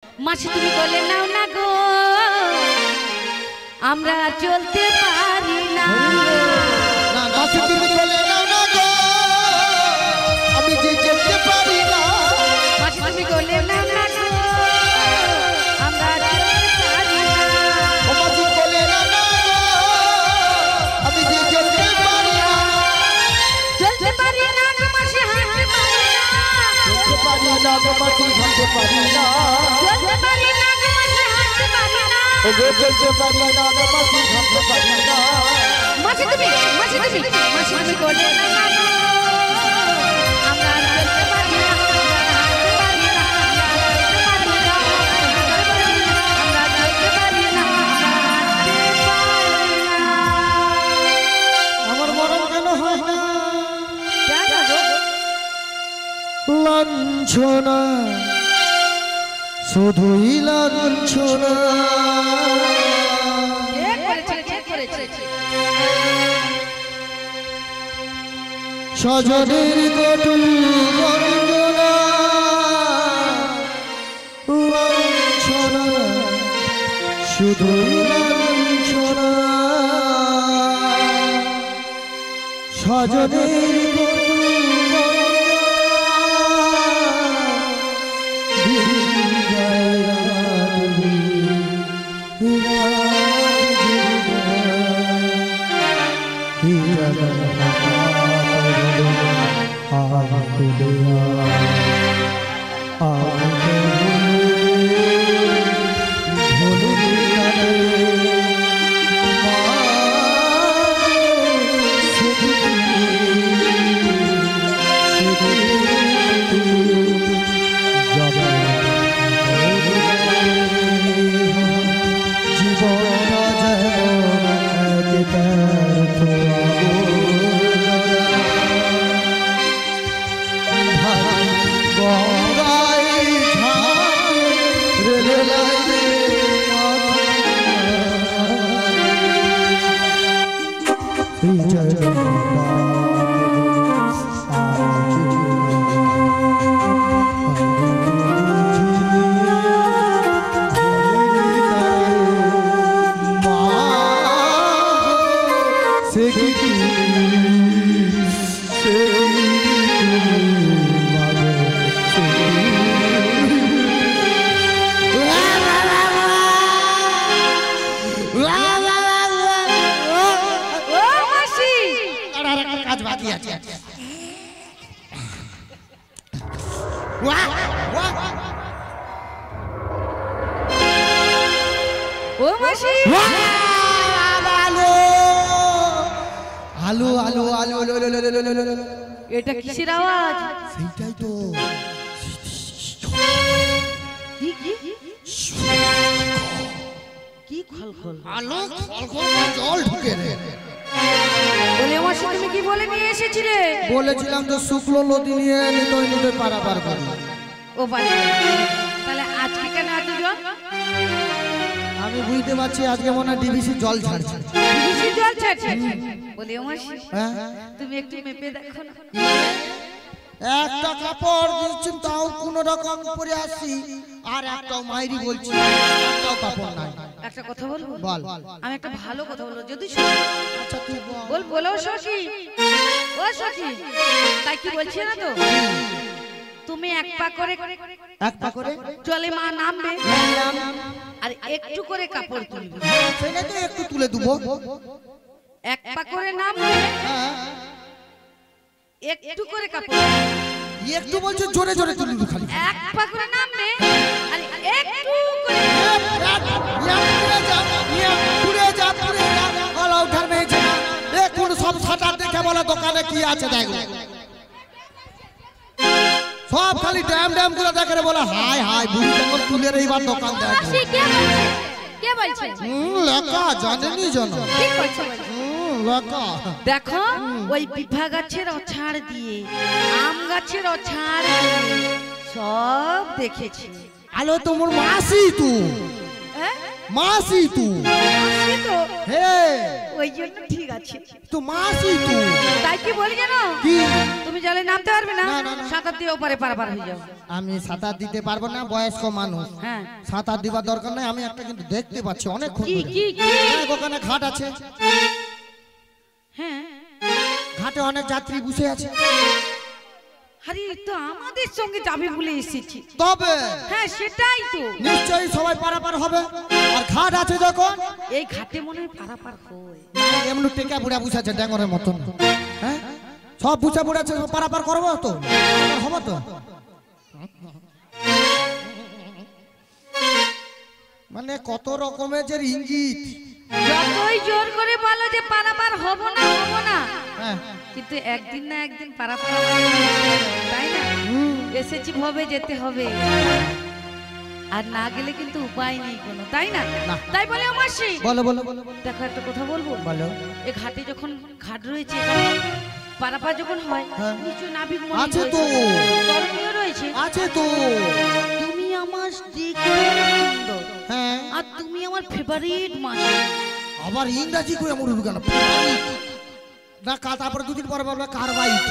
মাসি তুমি বলে নাও না গো আমরা চলতে পারি না। মাসি তুমি বলে নাও না গো আমি যে চলতে পারি না। মাসি তুমি বলে নাও না গো আমরা চলতে পারি না। ও মাসি বলে নাও না গো আমি যে চলতে পারি না। চলতে পারি না গো মাসি হাঁটতে পারি না। চলতে পারি না গো মাসি হাঁটতে পারি না। চলতে পারি না গো মাসি হাঁটতে পারি না। ও গো চলতে পারি না গো মাসি হাঁটতে পারি না। মাসি তুমি বলে নাও না গো আমরা চলতে পারি না। লাঞ্ছনা শুধুই লাঞ্ছনা সজনের কটু বন্দনা লাঞ্ছনা শুধুই লাঞ্ছনা সজনের এটা কিসের আওয়াজ? সেইটাই তো কি খলখল আলো খলখল জল ঢুকে রে। বলে মাসি তুমি কি বলে নিয়ে এসেছিলে? বলেছিলাম তো শুক্লো নদী নিয়ে নিতে পারাবার করি। ও পারে তাহলে আজকে কেন এত জল? আমি বুঝতে পারছি আজকে মনে হয় ডিবিসি জল ছাড়ছে। ডিবিসি জল ছাড়ছে? বলে মাসি হ্যাঁ তুমি একটু মেপে দেখো না। একটা কাপড় দিচ্ছি তাও কোন রকম পরে আসি আর একটাও মাইরি বলছি একটাও কাপড় নাই। একটা কথা বলবো? বল। আমি একটা ভালো কথা বলবো যদি আচ্ছা তুই বল। বলো সখী, ও সখী তাই কি বলছি না তো? তুমি এক পা করে চলে মা নামবে আর একটু করে কাপড় তুলবে। সেটা তো একটু তুলে দেবো। এক পা করে নামবে একটু করে কাপড় একটু বলছো জোরে জোরে তুলে দেবো খালি। এক পা করে নামবে আর একটু করে সব সাঁটার দেখে বলে দোকানে কি আছে দেখো সব খালি ড্যাম ড্যাম করে দেখে বলে হাই হাই বুড়ি যখন তুলে এইবার দোকান দেখো। কে বলছে? লেখা জানেনি জানো ঠিক বলছে। লেখা দেখো ওই বিভা গাছের অছাড় দিয়ে আম গাছের অছাড় দিয়ে সব দেখেছি। আলো তোমার মাসি তুই হ্যাঁ মাসি তুই মাসি তো হে ওই জন্য ঠিক আছে তো মাসি তুই তাই কি বলি জানো কি তুমি জলে নামতে পারবে না না, না, না। সাঁতার দিয়ে ওপারে পারাপার হয়ে যাও আমি সাঁতার দিতে পারবো না বয়স্ক মানুষ হ্যাঁ সাঁতার দিবার দরকার নাই আমি একটা কিন্তু দেখতে পাচ্ছি অনেক কি কি কি ওখানে ঘাট আছে হ্যাঁ ঘাটে অনেক যাত্রী বসে আছে আরে তো আমাদের সঙ্গে যাবে বলে এসেছি তবে হ্যাঁ সেটাই তো নিশ্চয়ই সবাই পারাপার হবে আর ঘাট আছে যখন এই ঘাটে মনে হয় পারাপার হয় এমন টেকা বুড়া বুঝাচ্ছে ড্যাঙ্গরের মতন হ্যাঁ সব বুঝা বুড়াচ্ছে পারাপার করবো তো হবে তো মানে কত রকমের যে ইঙ্গিত যতই জোর করে বলো যে পারাপার হব না হ্যাঁ কিন্তু একদিন না একদিন পারাপার হবে, তাই না এসেছি ভবে যেতে হবে আর না গেলে কিন্তু উপায় নেই কোনো তাই না না। তাই বলে ও মাসি বলো বলো বলো দেখো একটা কথা বলবো বলো এই ঘাটে যখন ঘাট রয়েছে পারাপার যখন হয় হ্যাঁ। নিচু নাবিক মনি আছে তো তরণীয় রয়েছে আছে তো তুমি আমার সুন্দর হ্যাঁ আর তুমি আমার ফেভারিট মাসি আবার ইংরাজি করে মরুর কেন না কা তারপরে দুদিন পরে বলবে কারবাইট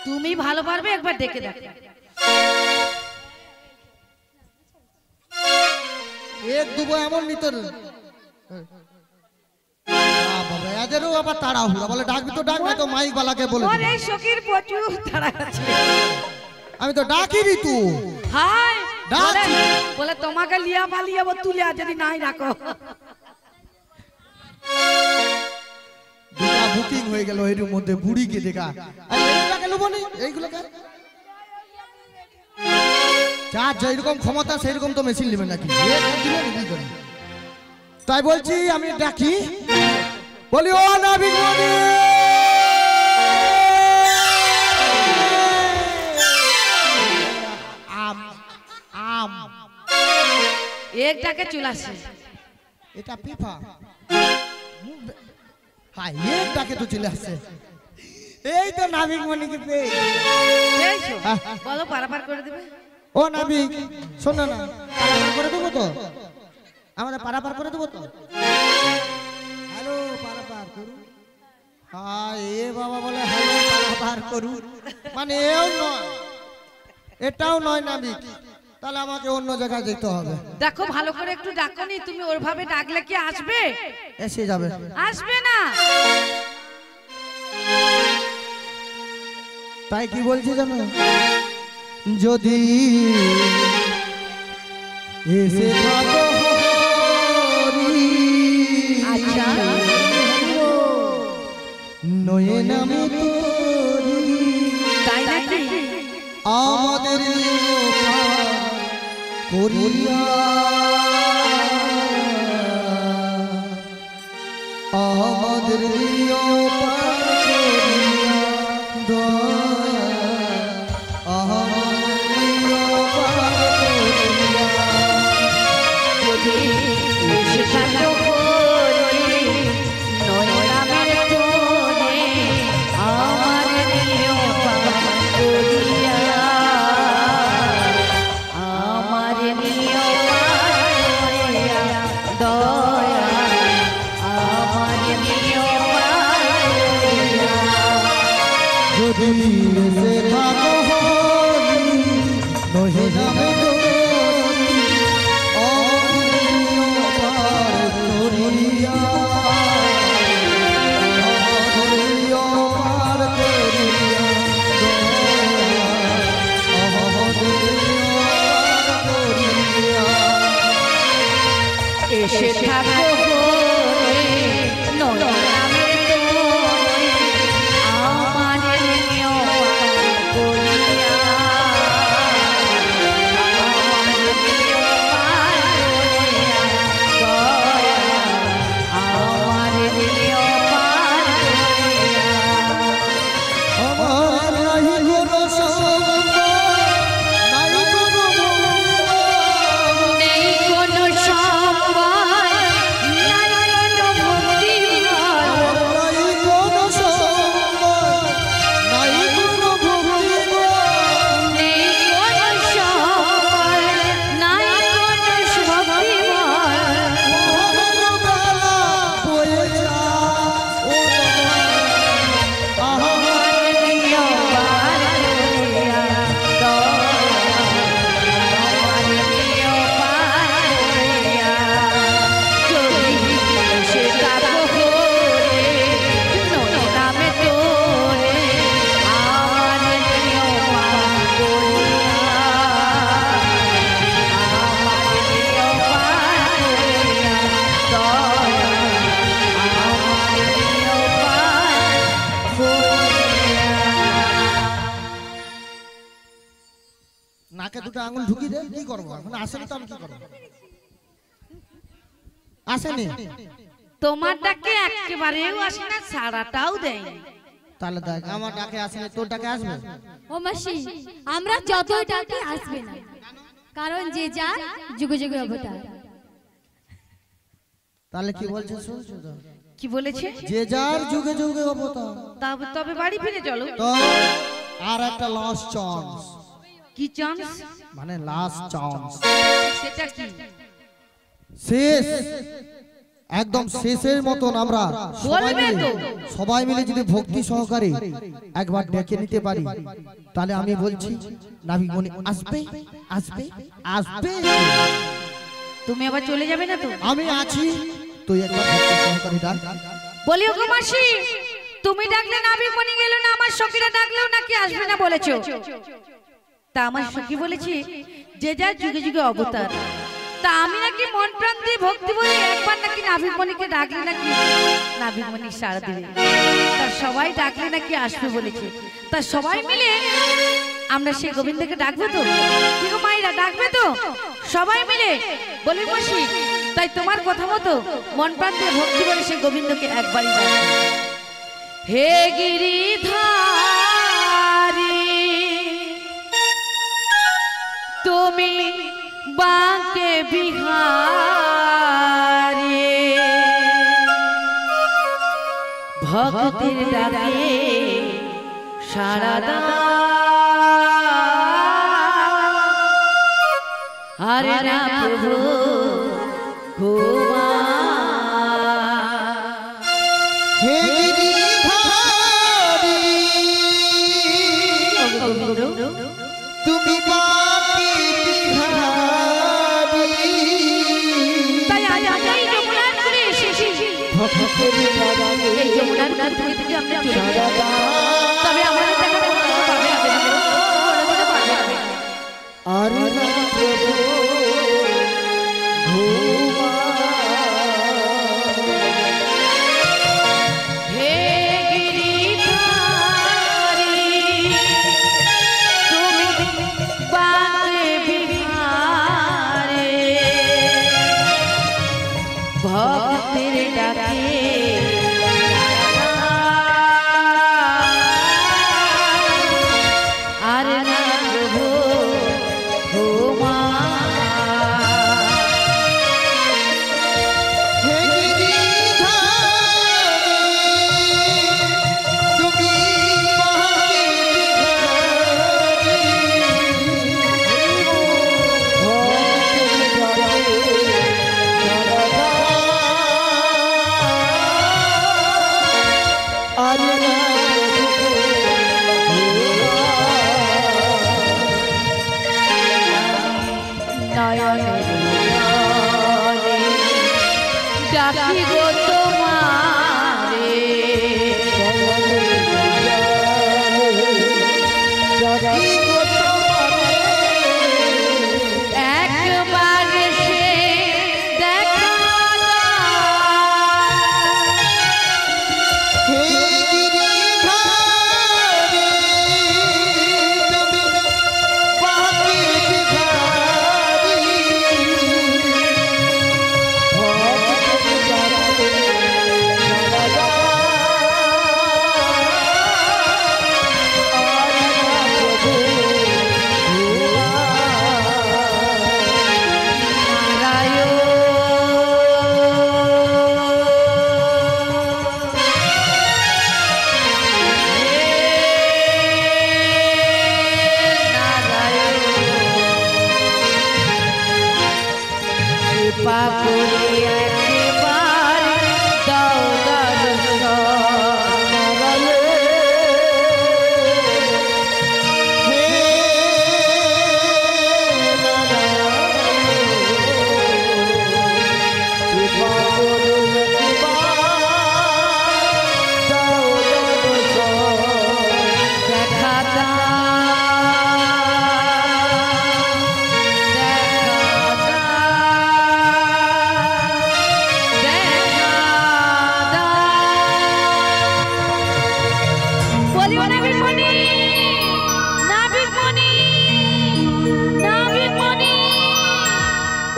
তুমি ভালো পারবে একবার ডেকে দেখো এক দুবো এমন নিতর বাবা এদেরও আবার তাড়াহুড়া বলে ডাকবি তো ডাক না তো মাইক বালাকে বলে ওর দিবি। এই সখীর প্রচুর তাড়া আছে আমি তো ডাকিনি তু হাই ডাক। বলে তোমাকে লিয়া পালিয়ে তুলে যদি নাই রাখো দুটা বুকিং হয়ে গেল এর মধ্যে বুড়িকে দেখা আর এইগুলাকে লুবো নি এইগুলাকে যার যেরকম ক্ষমতা সেরকম তো মেশিন নেবেন নাকি দিলে নিবি করে। তাই বলছি আমি ডাকি বলি ও নাবিক মনি আম আম একটাকে চুলাছে এটা পিফা হাই একটাকে তো চলে আসছে এই তো নাবিক মনিকে পেয়ে পেয়েছো? হ্যাঁ। বলো পারাপার করে দেবে ও নাবিক শোন না পারাপার করে দেবো তো আমাদের পারাপার করে দেবো তো হ্যালো পারাপার করুন হ্যাঁ এ বাবা বলে হ্যালো পারাপার করুন মানে এও নয় এটাও নয় নাবিক তাহলে আমাকে অন্য জায়গায় যেতে হবে দেখো ভালো করে একটু ডাকনি তুমি ওরভাবে ডাকলে কি আসবে এসে যাবে আসবে না তাই কি বলছি জানো যদি এসে থাকো হরি, আচ্ছা নয়ে নামে তোরি তাই নাকি আমাদের করিয়া আমাদের পার করিয়া দয়া আমাদের পার করিয়া যদি এসে থাকো হরি, নয়নামের তোরে আমার নিয় পার করিয়া, আমার নিয় পার করিয়া, দয়া আমার নিয় পার করিয়া। যদি এসে থাকো হরি, নহে নামে তোরি, অমৃত পার করিয়া, অমৃত পার করিয়া, দয়া, অমৃত পার করিয়া। এসে থাকো হরে নয়নামের তোরে আমার নিয় পার করিয়া, আমার নিয় পার করিয়া, দয়া আমার নিয় পার করিয়া। আমার নাই কোনো সম্বল, নাই কোনো মঙ্গল, নেই কোনো সম্বল, আঙুল ঢুকি দে, কি করবো এখন? আসেনি তো আমি কি করবো? আসেনি তোমার ডাকে একেবারেও আসে না, সারাটাও দেয়। তাহলে দেখ, আমার ডাকে আসেনি, তোর ডাকে আসবে? ও মাসি, আমরা যতই ডাকি আসবে না, কারণ যে যা যুগে যুগে অবতার। তাহলে কি বলছে শুনছো তো? কি বলেছে? যে যার যুগে যুগে অবতার। তবে বাড়ি ফিরে চলো। তো আর একটা লাস্ট চান্স। কি চান্স? মানে লাস্ট চান্স, সেটা কি? শেষ, একদম শেষের মতন আমরা সবাই মিলে যদি ভক্তি সহকারে একবার ডেকে নিতে পারি, তাহলে আমি বলছি নাবিকমণি আসবে আসবে আসবে। তুমি আবার চলে যাবে না তো? আমি আছি, তুই একবার ভক্তি সহকারে ডাক। বলিও গো মাসি, তুমি ডাকলে নাবিকমণি গেল না, আমার সখীরা ডাকলেও নাকি আসবে না বলেছো। তা আমার সখী বলেছি যে যার যুগে যুগে অবতার। তা আমি নাকি মন প্রাণ দিয়ে ভক্তি বলে একবার নাকি নাবিকমণিকে ডাকলে নাকি নাবিকমণি সাড়া দিবে। তা সবাই ডাকলে নাকি আসবে বলেছে। তা সবাই মিলে আমরা সেই গোবিন্দকে ডাকবো তো? কি গো মাইরা, ডাকবে তো সবাই মিলে? বলি মাসি, তাই তোমার কথা মতো মন প্রাণ দিয়ে ভক্তি বলে সেই গোবিন্দকে একবারই ডাকবো। হে গিরিধারী তুমি বাঁকে বিহারে, ভক্তির ডাকে সাড়া দাও, আরে না প্রভু ঘুমা। হে গিরিধারী তুমি বাঁকে বিহারী, তাই আজ আমি এই যমুনার তীরে এসেছি। ভক্তের ডাকে এই যমুনার তীর থেকে আমরা চলে সাড়া যাব। দাও, তবে আমাদের দেখা পাবে না। আরে না প্রভু ঘুমা। হে গিরিধারী তুমি বাঁকে বিহারে, ভক্তের ডাকে আর না প্রভু ঘুমা। হে গিরিধারী তুমি বাঁকে নয়নের জলে ডাকি গো তোমারে, একবার সে দেখা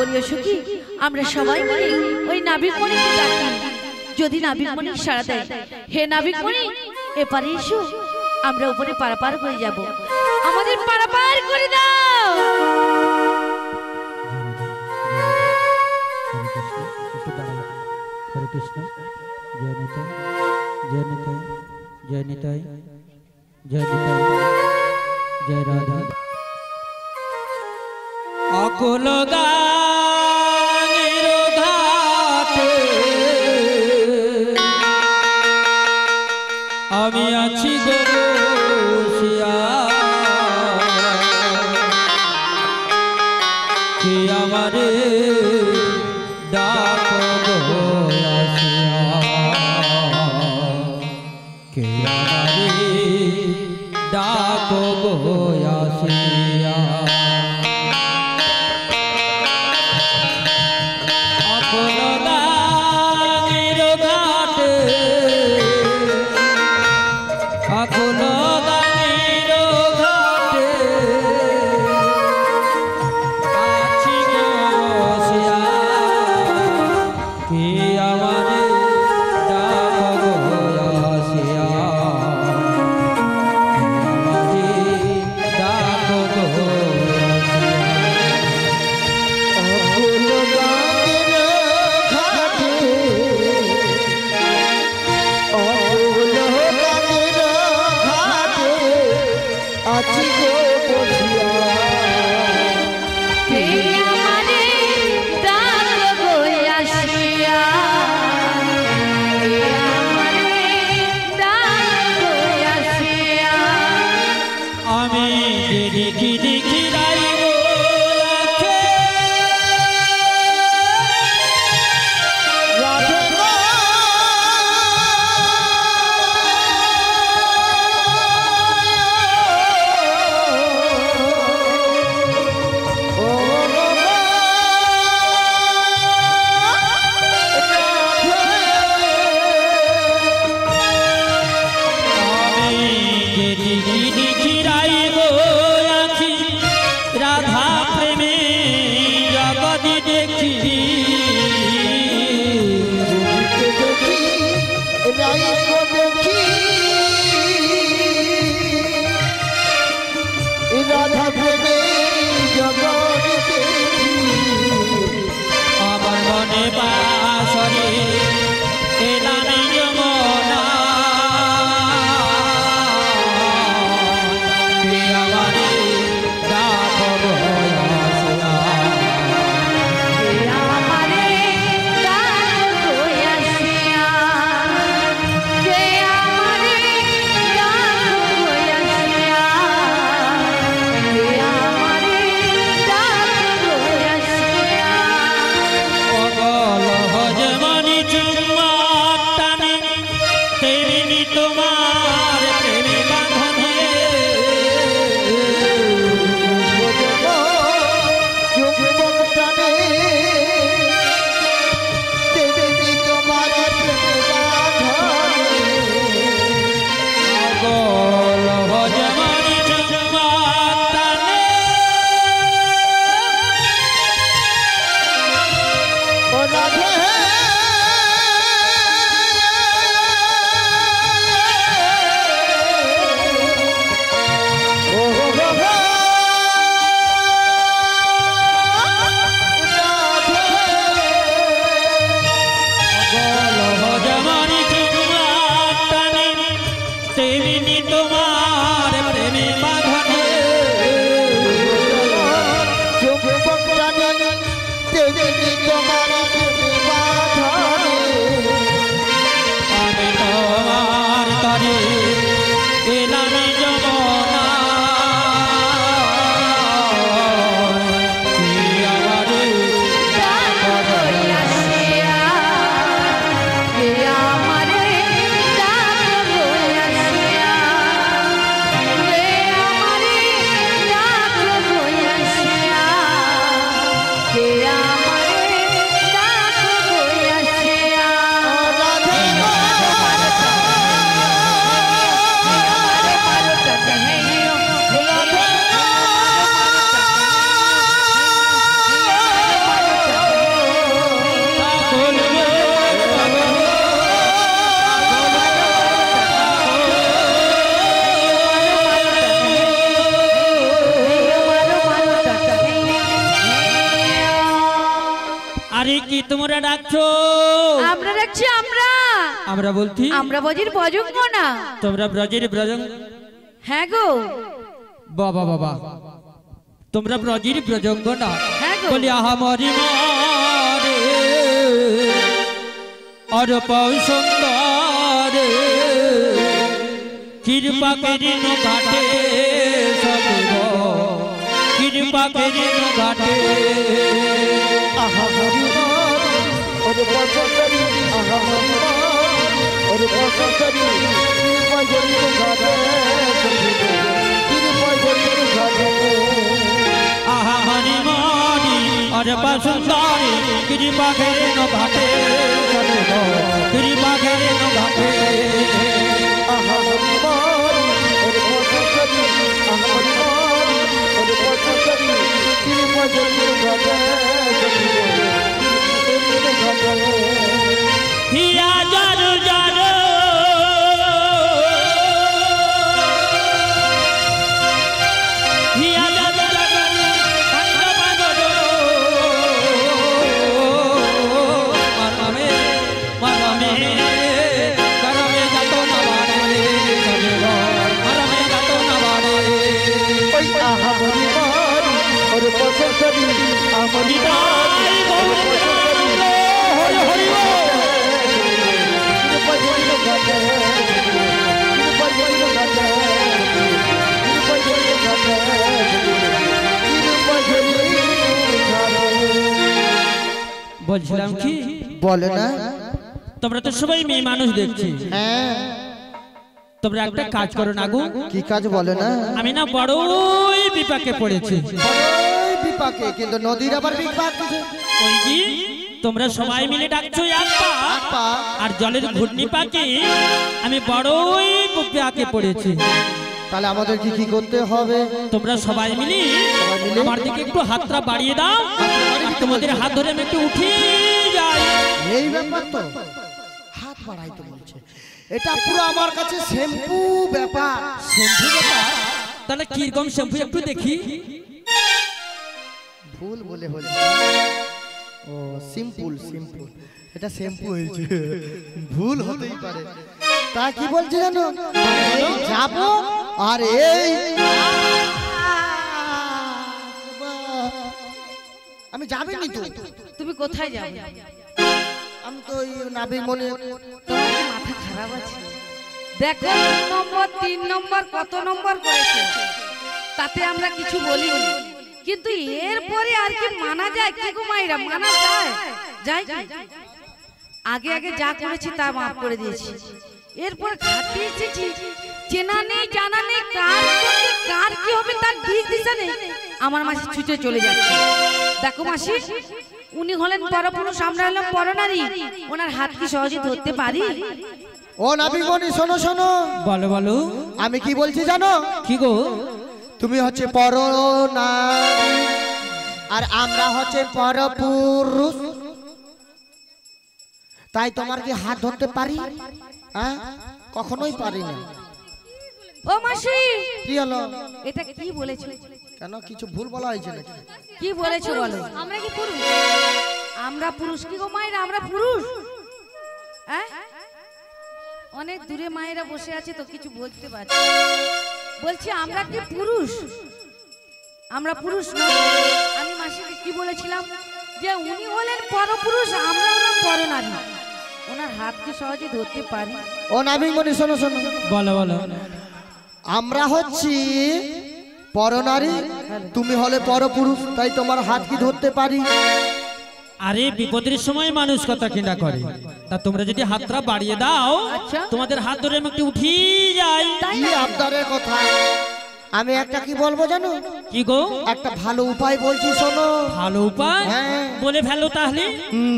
বলিও সখী আমরা সবাই মিলে ওই নাবিকমণিকে ডাকি, যদি নাবিকমণি সাড়া দেয়, হে নাবিকমণি এপারে এসো, আমরা উপরে পারাপার হয়ে যাব, আমাদের পারাপার করে দাও। হরে কৃষ্ণ, জয় নিতাই, জয় নিতাই, জয় নিতাই, জয় নিতাই, জয় রাধা। অকুল গানের ঘাটে আমি আছি গো বসিয়া, কে আমারে ডাক গো আসিয়া, কে আমারে ডাক গো আসিয়া। অকুল গানের ঘাটে, অকুল গানের ঘাটে আছি গো বসিয়া, কে আমারে ডাক গো আসিয়া, কে আমারে ডাক গো আসিয়া। অকুল গানের ঘাটে, অকুল গানের ঘাটে আছি গো বসিয়া, কে আমারে ডাক গো আসিয়া, কে আমারে ডাক গো আসিয়া। আমি দেখি দেখি রাইব লাখে, রাধে গো ও গো আমি দেখি দেখি রাইব আছি রাধা প্রেমে জগৎ দেখি, দেখি রাইকো দেখি রাধা প্রেমে জগৎ দেখি, আমার মনে বাসরে এলানি যমুনা, কে আমারে ডাক গো আসিয়া, কে আমারে ডাক গো আসিয়া, কে আমারে ডাক গো আসিয়া, কে আমারে ডাক গো আসিয়া। অগল হজমনি চুম্মা টানে তেমনি তোমার প্রেমে বাঁধনে, যুবক টানে তেমনি তোমার প্রেমে বাঁধনে, অগল হজমনি চুম্মা টানে ও রাধে ও গো অগল হজমনি চুম্মা টানে তেমনি তোমার প্রেমে বাঁধনে, যুবক টানে তেমনি তোমার প্রেমে বাঁধনে, আমি তোমার তরে এলামি যমুনা, কে আমারে ডাক গো আসিয়া, কে আমারে ডাক গো আসিয়া, কে আমারে ডাক গো আসিয়া, কে আমারে আরে কি তোমরা ডাকছো? আমরা ডাকছি আমরা। আমরা বলছি আমরা বজির বজঙ্গ না। তোমরা ব্রজের ব্রজং। হ্যাঁ গো। বাবা বাবা তোমরা ব্রজের ব্রজঙ্গ না। হ্যাঁ গো। বলি আহা মরি মারে অরূপ সুন্দর কৃপা করিন ঘাটে সব কৃপা করিন ঘাটে। আহা হরিবার ওরে বসন্তরি আহা হরিবার ওরে বসন্তরি কৃপা করিন ঘাটে কৃপা করিন ঘাটে। আহা মরি মারি অরূপ সুন্দর কৃপা করিন ঘাটে কৃপা করিন ঘাটে। আহা হরিবার ওরে বসন্তরি আহা হরিবার ওরে বসন্তরি কৃপা করিন ঘাটে কৃপা করিন ঘাটে। হিয়া জারু জারু হিয়া জারু জারু কান্না পাগলো মারমে মারমে করমে গাতো না বাড়ে সবে মারমে গাতো না বাড়ে। ওই আহা হরিবার ওরে বসন্তরি আহা হরিবার নিতাই গৌর হরি হরি কৃপা করিন ঘাটে কৃপা করিন ঘাটে কৃপা করিন ঘাটে কৃপা করিন ঘাটে। বলছিলাম কি বলে না। তোমরা তো সবাই মেয়ে মানুষ দেখছি, হ্যাঁ তোমরা একটা কাজ করো না গো। কি কাজ বলে না। আমি না বড়ই বিপাকে পড়েছি। ওই বিপাকে কিন্তু নদীর আবার বিপাক কিছু ওই কি তোমরা সবাই মিলে ডাকছো এক পা পা। আর জলের ঘূর্ণি পাকে আমি বড়ই বিপাকে পড়েছি। তাহলে আমাদের কি কি করতে হবে? তোমরা সবাই মিলে মিলে? আমার দিকে একটু হাতটা বাড়িয়ে দাও, আর তোমাদের হাত ধরে আমি একটু উঠে যাই। এই ব্যাপার তো হাত বাড়াইতে বলছে, এটা পুরো আমার কাছে শ্যাম্পু ব্যাপার। শ্যাম্পু ব্যাপার? তাহলে কিরকম শ্যাম্পু একটু দেখি। ভুল বলে হল। ও সিম্পল সিম্পল, এটা শ্যাম্পু হয়েছে, ভুল হতেই পারে। তা কি বলছি জানো, এই যাবো আর এই আমি যাবিনি তো। তুমি কোথায় যাবে? আমি তো ওই নাবির মনে। তোমার কি মাথা খারাপ আছে? দেখো 2 নম্বর 3 নম্বর কত নম্বর করেছে, তাতে আমরা কিছু বলিনি, কিন্তু এরপরে আর কি মানা যায়? কি গো মাইরা, মানা যায়? যাই আগে আগে যা করেছি তা মাফ করে দিয়েছি, এরপর ঘাটে এসেছি, চেনা নেই জানা নেই, কার সঙ্গে কার কি হবে তার দিক দিশা নেই। আমার মাসি ছুটে চলে যাচ্ছে। দেখো মাসি, উনি হলেন পরপুরুষ, আমরা হলাম পরনারী, ওনার হাত কি সহজে ধরতে পারি? ও নাবিক মনি শোনো শোনো, বলো বলো। আমি কি বলছি জানো? কি গো? তুমি হচ্ছে পরনারী আর আমরা হচ্ছে পরপুরুষ, তাই তোমার কি হাত ধরতে পারি? হ্যাঁ, কখনোই পারি না। ও মাসি, কি হলো? এটা কি বলেছো? কেন, কিছু ভুল বলা হয়েছে নাকি? কি বলেছো বলো? আমরা কি পুরুষ? আমরা পুরুষ? কি গো মায়েরা, আমরা পুরুষ? হ্যাঁ, অনেক দূরে মায়েরা বসে আছে তো কিছু বলতে পারছি না। বলছি আমরা কি পুরুষ? আমরা পুরুষ নই। আমি মাসিকে কি বলেছিলাম যে উনি হলেন পরপুরুষ, আমরা হলাম পরনারী, ওনার হাত কি সহজে ধরতে পারি? ও নাবিক মনি শোনো শোনো, বলো বলো। আমরা হচ্ছি পরনারী, তুমি হলে পরপুরুষ, তাই তোমার হাত কি ধরতে পারি? আরে বিপদের সময় মানুষ কথা কিনা করে, তা তোমরা যদি হাতটা বাড়িয়ে দাও, আচ্ছা। তোমাদের হাত ধরে আমি একটু উঠিয়ে যাই। কি আবদারের কথা। আমি একটা কি বলবো জানো? কি গো? একটা ভালো উপায় বলছি শোনো। ভালো উপায়? হ্যাঁ। বলে ফেলো তাহলে।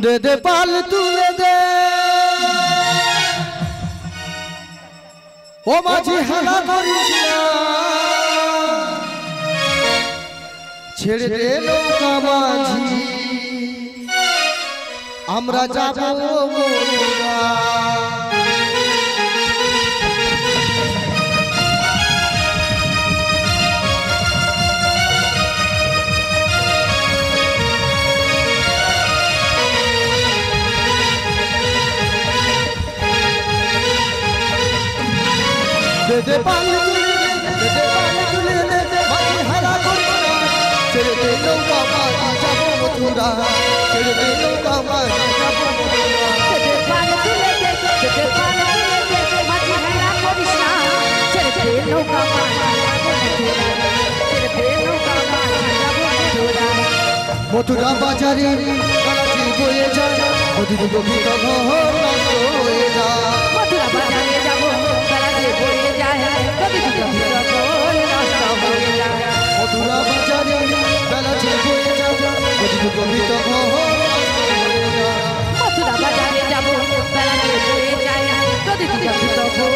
দে দে পাল তুলে দে, ও মাঝি হালা করিস না, ছেড়ে দে নৌকা মাঝি, আমরা যাবো মথুরা। দে পাল তুলে দে পাল তুলে দে মাঝি হারা করিস না ছেড়ে দে নৌকা মাঝি যাব মথুরা ছেড়ে দে নৌকা মাঝি যাব মথুরা দে পাল তুলে দে পাল তুলে দে মাঝি হারা করিস না ছেড়ে দে নৌকা মাঝি যাব মথুরা ছেড়ে দে নৌকা মাঝি যাব মথুরা মথুরা বাজারে গলাচি বয়ে যায় নদীর গভীর ঘর নষ্ট হয়ে যায় মথুরা বাজারে যাব গলাচি বয়ে যায় নদীর গভীর ঘর নষ্ট হয়ে যায় মথুরা বাজারে গলাচি বয়ে যায় নদীর গভীর ঘর নষ্ট হয়ে যায় মথুরা বাজারে যাব গলাচি বয়ে যায় নদীর গভীর ঘর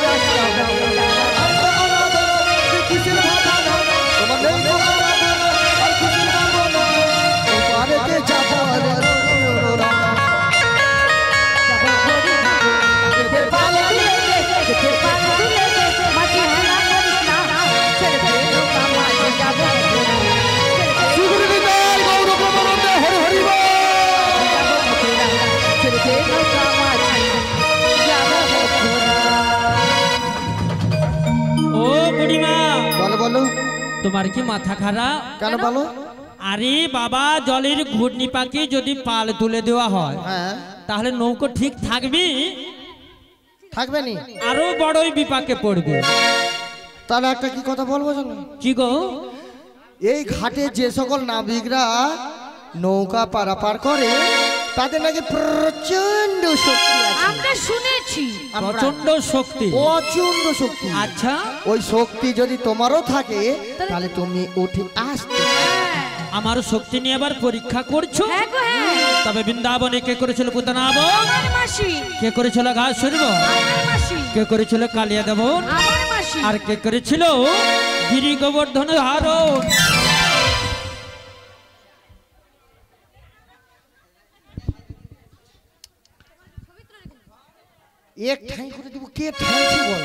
নষ্ট হয়ে যায় আমরা আলাদা কিসের ভাবনা তোমার নেই তো আলাদা আর কিসের ভাবনা পারেতে যাব ওরা ও বুড়িমা বলো বলো তোমার কি মাথা খারাপ? কেন বলো আরে বাবা, জলের ঘূর্ণি পাকে যদি পাল তুলে দেওয়া হয় হ্যাঁ তাহলে নৌকো ঠিক থাকবে? থাকবে নি আরো বড়ই বিপাকে পড়বে। তাহলে একটা কি কথা বলবো জানো কি গো? এই ঘাটে যে সকল নাবিকরা নৌকা পারাপার করে তাদের নাকি প্রচন্ড শক্তি আছে আমরা শুনেছি প্রচন্ড শক্তি। প্রচন্ড শক্তি আচ্ছা, ওই শক্তি যদি তোমারও থাকে তাহলে তুমি উঠে আসতে আমার শক্তি নিয়ে আবার পরীক্ষা করছো? হ্যাঁ গো হ্যাঁ তবে বৃন্দাবনে কে করেছিল পুতনাব? আমার মাসি কে করেছিল ঘাস শরীর? আমার মাসি কে করেছিল কালিয়া দেব? আমার মাসি আর কে করেছিল গিরি গোবর্ধন হারণ? এক ঠাই করে দিব কে ঠাইছে বল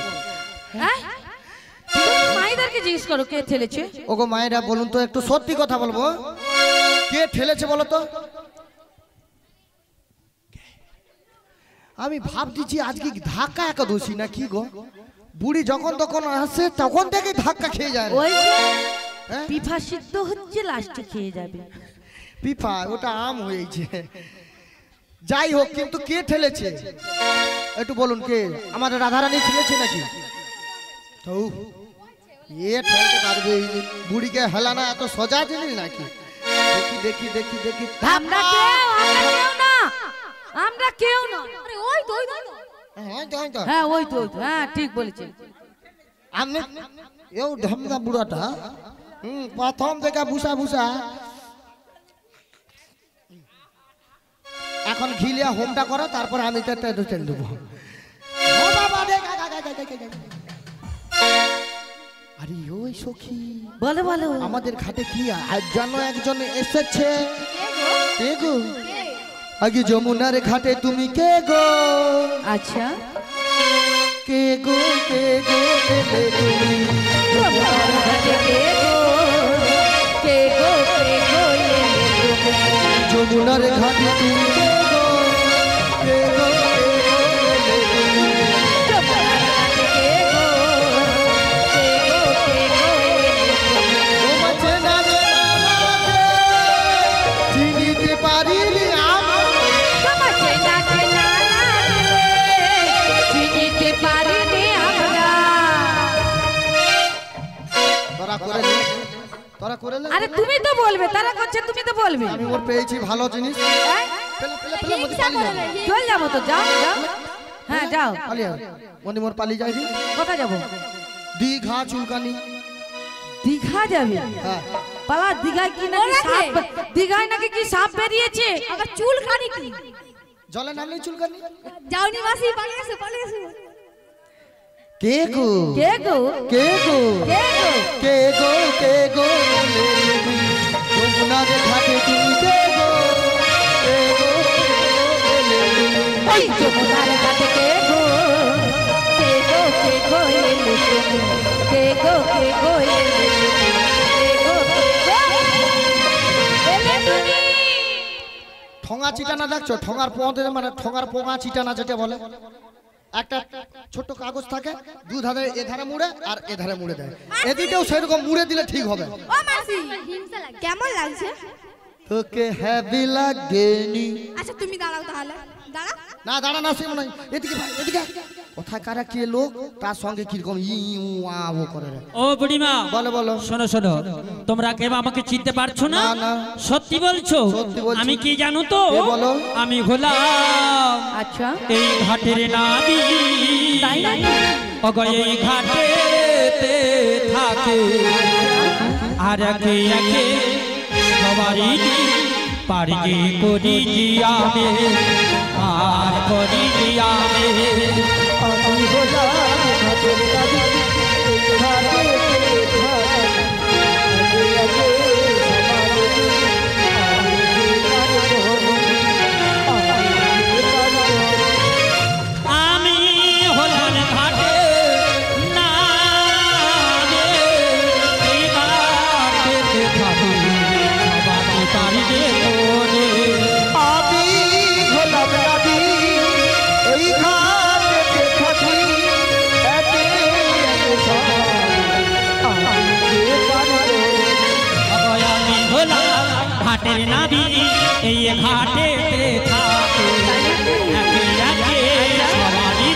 হ্যাঁ তুমি মাইদারকে জিজ্ঞেস করো কে ঠেলেছে ওগো মায়েরা বলুন তো একটু সত্যি কথা বলবো কে ঠেলেছে বলো তো আমি ভাবতেছি আজকে ধাক্কা একাদশী না কি গো বুড়ি যখন তখন আসে তখন থেকে ধাক্কা খেয়ে যায় ওই যে হ্যাঁ? পিফা সিদ্ধ হচ্ছে লাস্টে খেয়ে যাবে পিফা ওটা আম হয়েছে যাই হোক কিন্তু কে ঠেলেছে একটু বলুন কে আমাদের রাধারানী ঠেলেছে নাকি তো এ ঠেলতে পারবে বুড়িকে হেলানা এত সোজা জিনিস নাকি দেখি দেখি দেখি দেখি আমরা কেউ না আমরা কেউ না আরে ওই তো ওই তো হ্যাঁ তো হ্যাঁ তো হ্যাঁ ওই তো হ্যাঁ ঠিক বলেছেন আমি এও ঢমদা বুড়াটা প্রথম থেকে ভুষা ভুষা এখন ঘিলিয়া হোমটা করো তারপর আমি তো তেল দেবো ও বাবা রে আরে ওই সখী বলো বলো আমাদের ঘাটে কি আজ যেন একজন এসেছে কে গো আগে যমুনার ঘাটে তুমি কে গো আচ্ছা কে গো এলে তুমি কে গো এলে তুমি যমুনার ঘাটে তুমি কে গো এলে তুমি ও মাঝে না চিনিতে পারিনি তোরা করে নে আরে তুমি তো বলবে তারা করছে তুমি তো বলবে আমি ওর পেয়েছি ভালো জিনিস হ্যাঁ? পেলে মতি পালিয়ে যাবে চল যাবো তো যাও যাও হ্যাঁ যাও পালিয়ে যাবে মনি মোর পালিয়ে যাবি কোথায় যাবো দীঘা চুলকানি দীঘা যাবে হ্যাঁ পালা দীঘায় কি নাকি ওরা কে? সাপ দীঘায় নাকি কি সাপ বেরিয়েছে আবার চুল কানি কি জলে নামলে চুলকানি যাওনি মাসি পালিয়ে এসো কে গো কে গো কে গো কে গো কে গো কে গো বলে তুমি যমুনার ঘাটে তুমি কে গো কে গো বলে তুমি ওই যমুনার ঘাটে কে গো এলে তুমি কে গো এলে তুমি কে গো এলে তুমি ঠোঙা চিটানা দেখছো ঠোঙার পোঁতে মানে ঠোঙার পোঙা চিটানা যেটা বলে একটা ছোট কাগজ থাকে, দুধারে এধারে মুড়ে আর এধারে মুড়ে দেয়, এদিকেও সেরকম মুড়ে দিলে ঠিক হবে। ও মাসি কেমন লাগছে? তোকে হ্যাপি লাগেনি? আচ্ছা তুমি দাঁড়াও তাহলে, দাঁড়া। না দাঁড়া না, সে মনে হয় এদিকে ভাই, এদিকে কোথায় কারা কে লোক, তার সঙ্গে কিরকম ই আ ও করে রে। ও বুড়িমা, বলো বলো। শোনো শোনো, তোমরা কেউ আমাকে চিনতে পারছো না? না না। সত্যি বলছো? সত্যি বলছি। আমি কি জানো তো? কে বলো? আমি হলাম আচ্ছা এই ঘাটের নাবি। তাই নাকি? ওগো এই ঘাটেতে থাকে আর একে একে সবারই পারি করি জিয়াবে আর করি জিয়াবে। আমি হলাম ঘাটের নাবি, ঘাটে আমি হলাম ঘাটে নাবে, এই ঘাটেতে থাকে সবারই পারি করে। আমি হলাম নাবি, এই ঘাটেতে থাকি, একে একে সবাই আমি হলাম ঘাটের নাবি, এই ঘাটেতে থাকে একে একে সবারই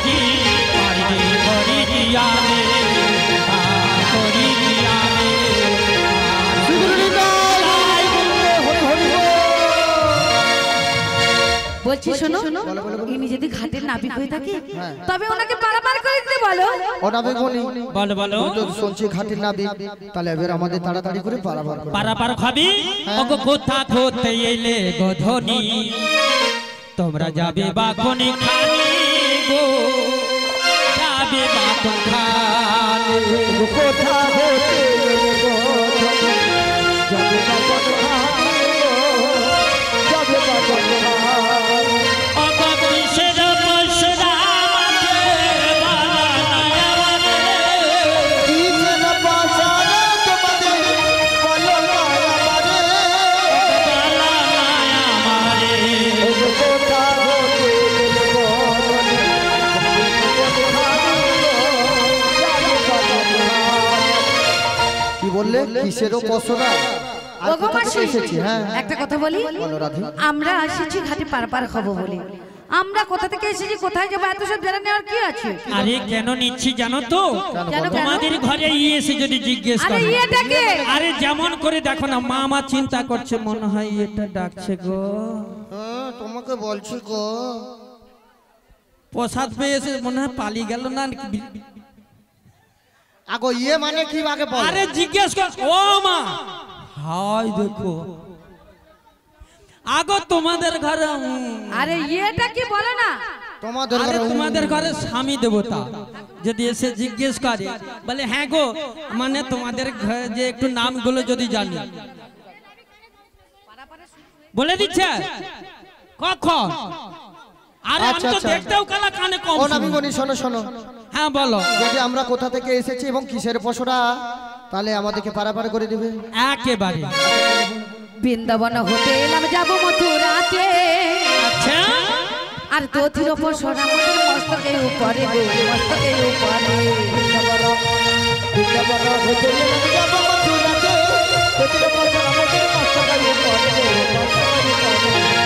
পারি করি জিয়াবে আর করি জিয়াবে। বলছি শোনো, ইনি যদি ঘাটের নাবিক হয়ে থাকে তবে ওনাকে পারাপার করে দিতে বলো। বলো বলো। শুনছি ঘাটের নাবিক, তাহলে এবার আমাদের তাড়াতাড়ি করে পারাপার করো। পারাপার খাবি? ওগো কোথা করতে এলে গধনি, তোমরা যাবে বা কোনে খালি গো, যাবে বা কোন খালি কোথা হতে এলে গধনি, যাবে বা কোন খালি গো, যাবে বা কোন খালি। ওগো কিসের পশরা মাঠে বালা নায়ারে, কিসের পশরা তোমাদের বলো না আমারে, বালা নায়ারে। কোথা হতে এলে গধনি, কি বললে? কিসেরও পশরা? আর ওগো কোথা মাসি, থেকে এসেছি? হ্যাঁ একটা কথা বলি। বলো রাধে। আমরা এসেছি ঘাটে পারাপার হব বলে। আমরা কোথা থেকে এসেছি, কোথায় যাবো, এত সব জানা নেওয়ার কি আছে? আরে কেন নিচ্ছি জানো তো? কেন? তোমাদের ঘরে এসে যদি জিজ্ঞেস আরে করে, ইয়েটা কে? আরে যেমন করে দেখো না, মা আমার চিন্তা করছে, মনে হয় এটা ডাকছে গো। হ্যাঁ তোমাকে বলছি গো। প্রসাদ পেয়ে এসে মনে হয় পালিয়ে গেল না। আগো ইয়ে মানে কি আগে বল। আরে জিজ্ঞেস কর। ও মা, হাই দেখো আগো তোমাদের ঘরে আরে ইয়েটা কি বলে না? তোমাদের আরে ঘরে তোমাদের ঘরে স্বামী দেবতা যদি এসে জিজ্ঞেস করে, বলে হ্যাঁ গো, মানে তোমাদের ঘরে যে একটু নামগুলো যদি জানি, বলে দিচ্ছে কখন। আরে আমি আচ্ছা, তো আচ্ছা। দেখতেও কালা, কানে কম ও শুনি। নামি বনি, শোনো শোনো, হ্যাঁ বলো। যদি আমরা কোথা থেকে এসেছি এবং কিসের পশরা, তাহলে আমাদেরকে পারাপার করে দিবে। একেবারে। বৃন্দাবন হতে এলাম, যাবো মথুরাতে। আচ্ছা, আর দধির ওপর সোনা মোদের মস্তকে উপরে গো, মস্তকে উপরে।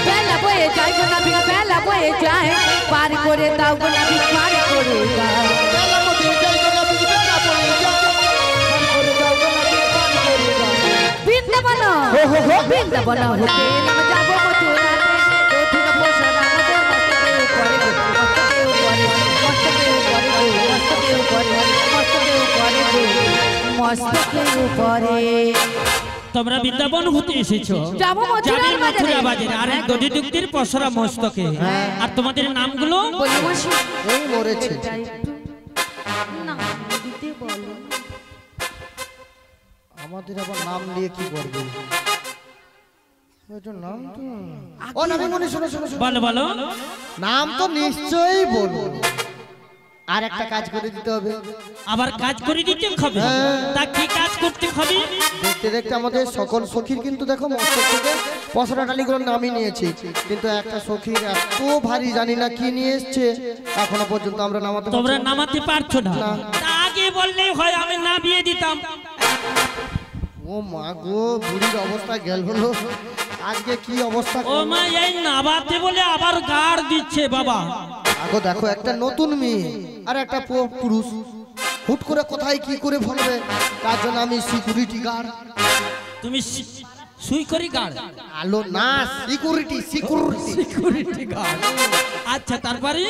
বেলা বয়ে যায় গো নাবিক, বেলা বয়ে যায়, পার করে দাও গো নাবিক, পার করে দাও। বৃন্দাবন বৃন্দাবন হতে এলাম, যাবো মথুরাতে। দধির ওপর সোনা মোদের মস্তকে উপরে গো, মস্তকে উপরে, মস্তকে উপরে গো, মস্তকে উপরে, মস্তকে উপরে গো, মস্তকে উপরে। তোমরা বৃন্দাবন হতে এসেছো, যাবো মথুরার যাবে বাজারে। মথুরা বাজারে। আর এক দধি দুগ্ধের পসরা মস্তকে। আর তোমাদের নামগুলো? বলি মাসি, এই মরেছে। এটা একটু নাম দিতে বলো। আমাদের আবার নাম নিয়ে কি করবে? নাম তো ও নামি বনি, শোনো শোনো শোনো। বলো বলো। নাম তো নিশ্চয়ই বলবো। আর একটা কাজ করে দিতে হবে। আবার কাজ করে দিতে হবে? তা কি কাজ করতে হবে? দেখতে দেখতে আমাদের সকল সখীর কিন্তু দেখো মস্তক থেকে পসরা ডালিগুলো নামিয়ে নিয়েছি, কিন্তু একটা সখীর এত ভারী জানি না কি নিয়ে এসছে, এখনো পর্যন্ত আমরা নামাতে তোমরা নামাতে পারছো না? তা আগে বললেই হয়, আমি নামিয়ে দিতাম। ও মা গো, বুড়ির অবস্থা গেল হলো, আজকে কি অবস্থা। ও মা, এই নামাতে বলে আবার গাড় দিচ্ছে বাবা। আগো দেখো, একটা নতুন মেয়ে আর একটা পুরুষ হুট করে কোথায় কি করে বলবে, তার জন্য আমি সিকিউরিটি গার্ড। তুমি সুই করি গার্ড? আলো না, সিকিউরিটি গার্ড। আচ্ছা, তারপরে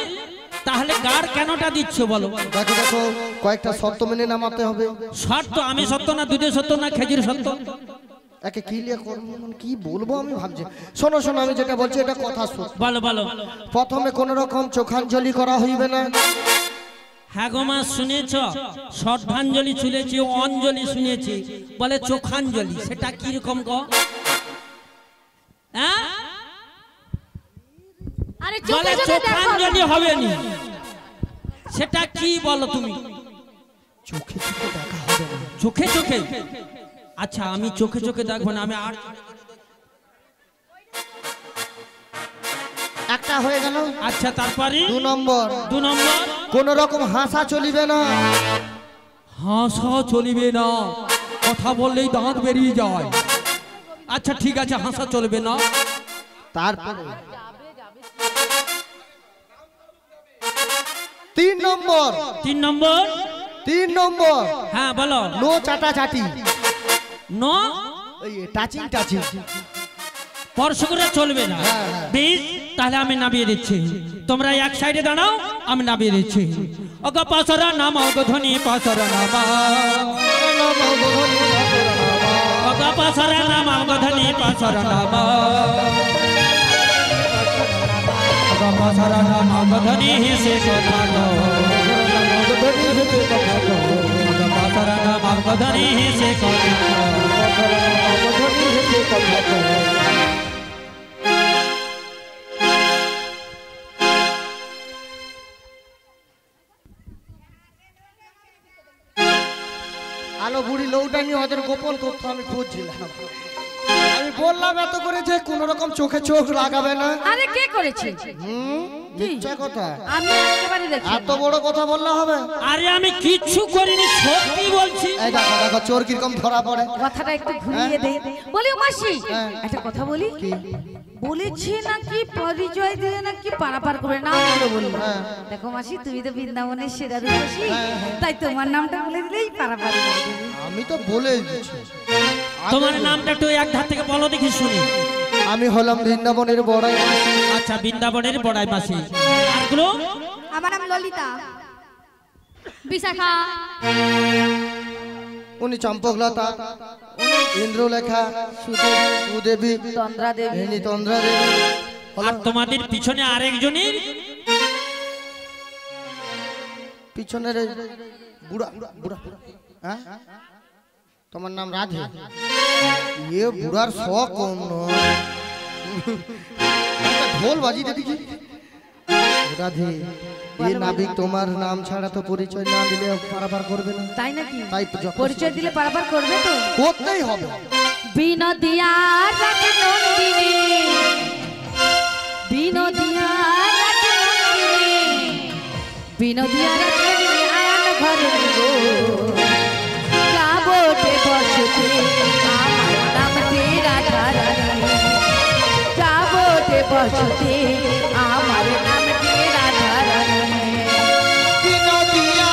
তাহলে গার্ড কেনটা দিচ্ছ বলো? দেখো দেখো, কয়েকটা শর্ত মেনে নামাতে হবে। শর্ত? আমি সত্য না দুধে সত্য না খেজুর সত্য? একে কি লিয়ে করবো, কি বলবো আমি ভাবছি। শোনো শোনো, আমি যেটা বলছি এটা কথা শোনো। বলো বলো। প্রথমে কোন রকম চোখাঞ্জলি করা হইবে না। হ্যাঁ গো মা, শুনেছ? শ্রদ্ধাঞ্জলি শুনেছি, অঞ্জলি শুনেছি, বলে চোখাঞ্জলি, সেটা কি রকম গো? হ্যাঁ, বলে চোখাঞ্জলি হবে নি, সেটা কি বলো তুমি? চোখে চোখে দেখা হবে না। চোখে চোখে? আচ্ছা, আমি চোখে চোখে দেখবো না, আমি আর একটা হয়ে গেল। আচ্ছা, তারপরে 2 নম্বর কোন রকম হাসা চলিবে না। হাসা চলিবে না? কথা বললেই দাঁত বেরিয়ে যায়। আচ্ছা ঠিক আছে, হাসা চলবে না। তারপরে 3 নম্বর। 3 নম্বর? হ্যাঁ বলো। নো চাটাচাটি। No touching. স্পর্শ করে চলবে না? বেশ, তাহলে আমি নামিয়ে দিচ্ছি। তোমরা এক সাইডে দাঁড়াও, আমি নামিয়ে দিচ্ছি। ওগো পাসরা নামা, ওগো ধনী পাসরা নামা, ওগো পাসরা নামা, ওগো ধনী পাসরা নামা, ওগো পাসরা নামা, ওগো ধনী হিসে কথা গো, ওগো পাসরা নামা, ওগো ধনী হিসে কথা গো। আলো বুড়ি লৌটা নিয়ে ওদের গোপন তথ্য আমি খুঁজছিলাম। আমি বললাম এত করে যে কোন রকম চোখে চোখ লাগাবে না। আরে কে করেছে? মিথ্যা কথা। আমি একেবারে দেখি। এত বড় কথা বললে হবে? আরে আমি কিচ্ছু করিনি, সত্যি বলছি। এই দেখো দেখো, চোর কিরকম ধরা পড়ে। কথাটা একটু ঘুরিয়ে দে। বলি ও মাসি, একটা কথা বলি। বলেছি নাকি পরিচয় দিয়ে নাকি পারাপার করে নাম বলে বলি। দেখো মাসি, তুমি তো বৃন্দাবনের সেরা রূপসী, তাই তোমার নামটা বলে দিলেই পারাপার করে দিবি। আমি তো বলে দিচ্ছি। তোমার নামটা একটু এক ধার থেকে বলো দেখি শুনি। আমি হলাম বৃন্দাবনের বড়াই মাসি। আচ্ছা, বৃন্দাবনের বড়াই মাসি। আরগুলো? আমার নাম ললিতা। বিশাখা। উনি চম্পকলতা, ইন্দ্রলেখা, সুদেবী, তন্দ্রা দেবী, তন্দ্রা দেবী। আর তোমাদের পিছনে আরেকজনের পিছনের বুড়া বুড়া, হ্যাঁ তোমার নাম রাধে। এ বুড়ার শখ কম নয়, ঢোল বাজিয়ে দেখি। রাধে, এ নাবিক তোমার নাম ছাড়া তো পরিচয় না দিলে পারাপার করবে না। তাই নাকি? তাই পরিচয় দিলে পারাপার করবে তো? করতেই হবে। বিনোদিয়া রাজনন্দিনী, বিনোদিয়া রাজনন্দিনী, বিনোদিয়া রাজনন্দিনী আয়ান ঘরে গো, যাবতে বসতে আমার নাম রাধা রানী, যাবতে বসতে আমার নাম রাধা রানী। বিনোদিয়া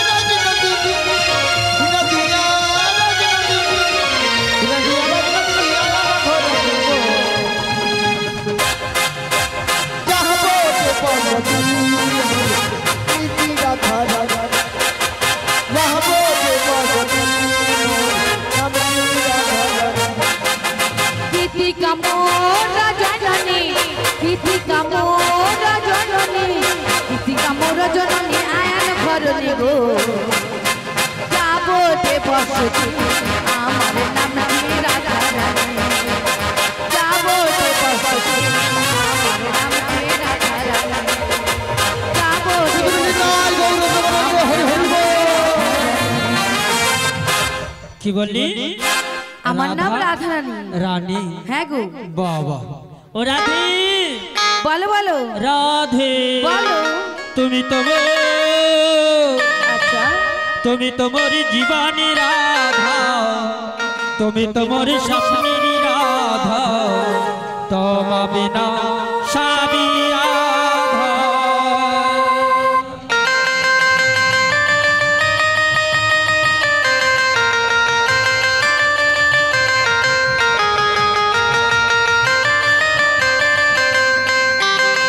রাজনন্দিনী, বিনোদিয়া রাজনন্দিনী, বিনোদিয়া রাজনন্দিনী আয়ান ঘরে গো, যাবতে বসতে রাধা রানী, যাবতে বসতে গীতিকা মোরা জননী, গীতিকা মোরা জননী, গীতিকা মোরা জননী আয়ান ঘরণী গো, যাবতে বসতে আমার নাম রাধা রানী, যাবতে বসতে আমার নাম রাধা রানী, যাবতে গৌরব কি বললি? আমার নাম রাধারানী। রানী? হ্যাঁ গো। বাবা, ও রাধে। বলো বলো। রাধে বলো। তুমি তো আচ্ছা, তুমি তো মোর জীবনী রাধা, তুমি তো মোর স্বপ্নের রাধা, তোমা বিনা সাবি রাধা।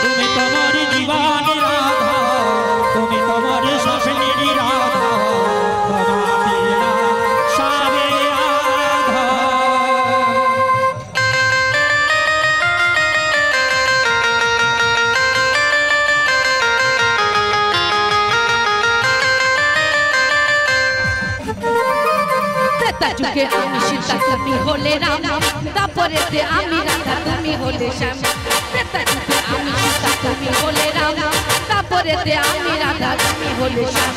তুমি তো মোর জীবনী রাধা, তুমি তো মোর স্বপ্নের রাধা, তোমা বিনা সাবি রাধা। ত্রেতা যুগে আমি সীতা, তুমি হলে রাম, তারপরেতে আমি রাধা, তুমি হলে শ্যাম। ত্রেতা যুগে আমি সীতা, তুমি হলে রাম, তারপরেতে আমি রাধা, তুমি হলে শ্যাম।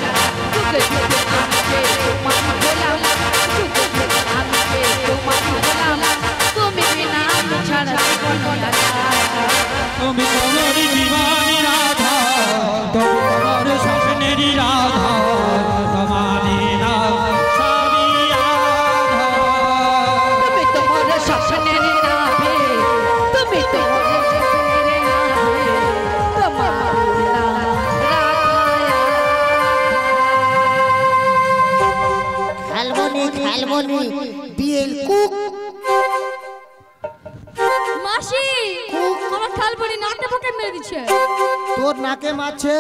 যুগে যুগে আমি কে তোমার হলাম, যুগে যুগে আমি কে তোমার হলাম, তুমি বিনা আমি ছাড়া জীবন না যায়। তুমি তোমার জীবনী রাধা, তুমি তোমার স্বপ্নের রাধা, তোমারি না সাবি রাধা। তুমি তোমার স্বপ্নের রাধে, তুমি তোমার স্বপ্নের রাধে, তোমার খেলবনি খেলবনি বিয়েল কুক মাসি আমার খালপুরি নাকটা পকে মেরে দিচ্ছে। তোর নাকে মারছে,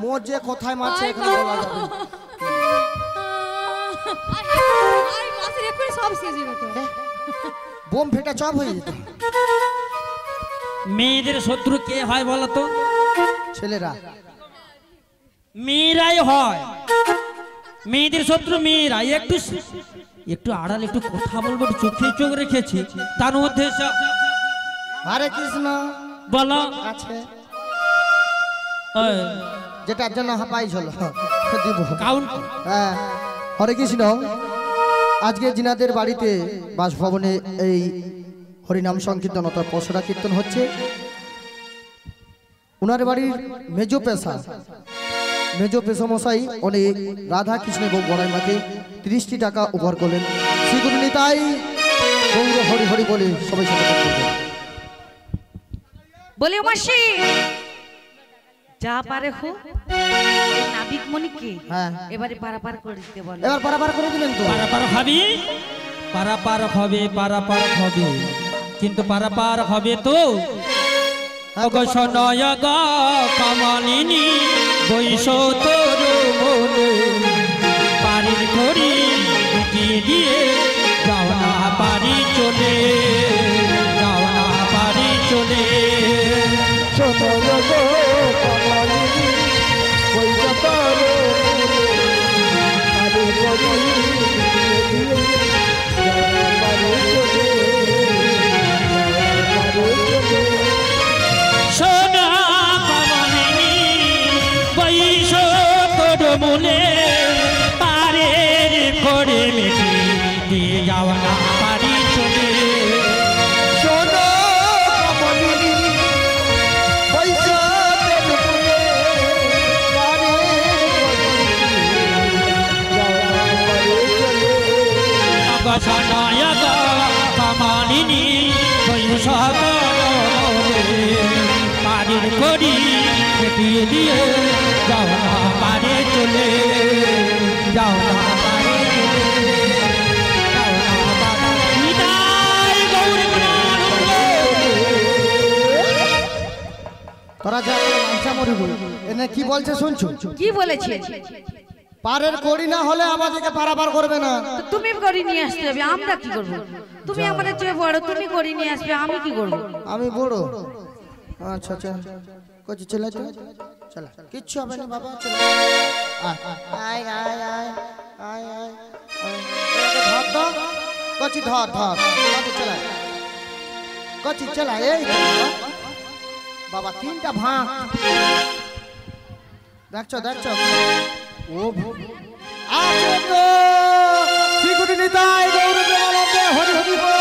মোর যে কোথায় মারছে এখানে বলা যাবে না। আই মাসি এক্ষুনি সব শেষ হয়ে যেত। বোম ফেটা চপ হয়ে যেত। মেয়েদের শত্রু কে হয় বলতো? ছেলেরা। মেয়েরাই হয় মেয়েদের শত্রু, মেয়েরা। একটু একটু আড়াল একটু কথা বলবো, একটু চোখে চোখ রেখেছি, তার মধ্যে হরে কৃষ্ণ বলো আছে ওই, যেটার জন্য হাঁপাই ছিল দিব। কাউন্ট হ্যাঁ, হরে কৃষ্ণ। আজকে জিনাদের বাড়িতে বাসভবনে এই হরিনাম সংকীর্তন অর্থাৎ পশরা কীর্তন হচ্ছে। ওনার বাড়ির মেজো পেশামশাই অনেক রাধা কৃষ্ণ এবং বড়াই মাকে 30টি টাকা উপহার করলেন। শ্রীগুরু নিতাই গৌর হরি হরি বলে সবাই সাথে করবেন। বলে মাসি যা পারে হো, এই নাবিক মনিকে হ্যাঁ, এবারে পারাপার করে দিতে বলো। এবার পারাপার করে দিলেন তো। পারাপার হবি, পারাপার হবে, পারাপার হবে, কিন্তু পারাপার হবে তো অগসনয় গা কামালিনী বৈশ তোর মনে পারির ঘড়ি ঢুকিয়ে দিয়ে যাও না পারি চলে, যাও না পারি চলে। সোনা কামালিনী বৈশ তোর মনে পারের ঘড়ি মিটি দিয়ে যাও না পারি চলে। অগসনয় গা কামালিনী বৈশ পারির ঘড়ি মিটিয়ে দিয়ে যাও না পারে চলে, যাও না পারে চলে, যাও না পারে। নিতাই গৌর প্রেমানন্দ। তোরা যা মাংসা মরিব এনে কি বলছে শুনছো? কি বলেছে? পারের করি না হলে আমাদেরকে পারাপার করবে না। তো তুমি করি নিয়ে আসতে হবে, আমরা কি করব? তুমি আমাদের চেয়ে বড়, তুমি করি নিয়ে আসবে, আমি কি করব? আমি বড়। আচ্ছা আচ্ছা, কচি চলে চল, চল, কিচ্ছু হবে না বাবা, চল। আয় আয় আয় আয় আয় আয়, ধর ধর কচি, ধর ধর বাবু, চলা কচি, চলা। এই বাবা 3টা ভাগ দেখছো দেখছো। ও আছে তো শ্রীগুরু গুরু নিতাই গৌর প্রেমানন্দে হরি হরি বল।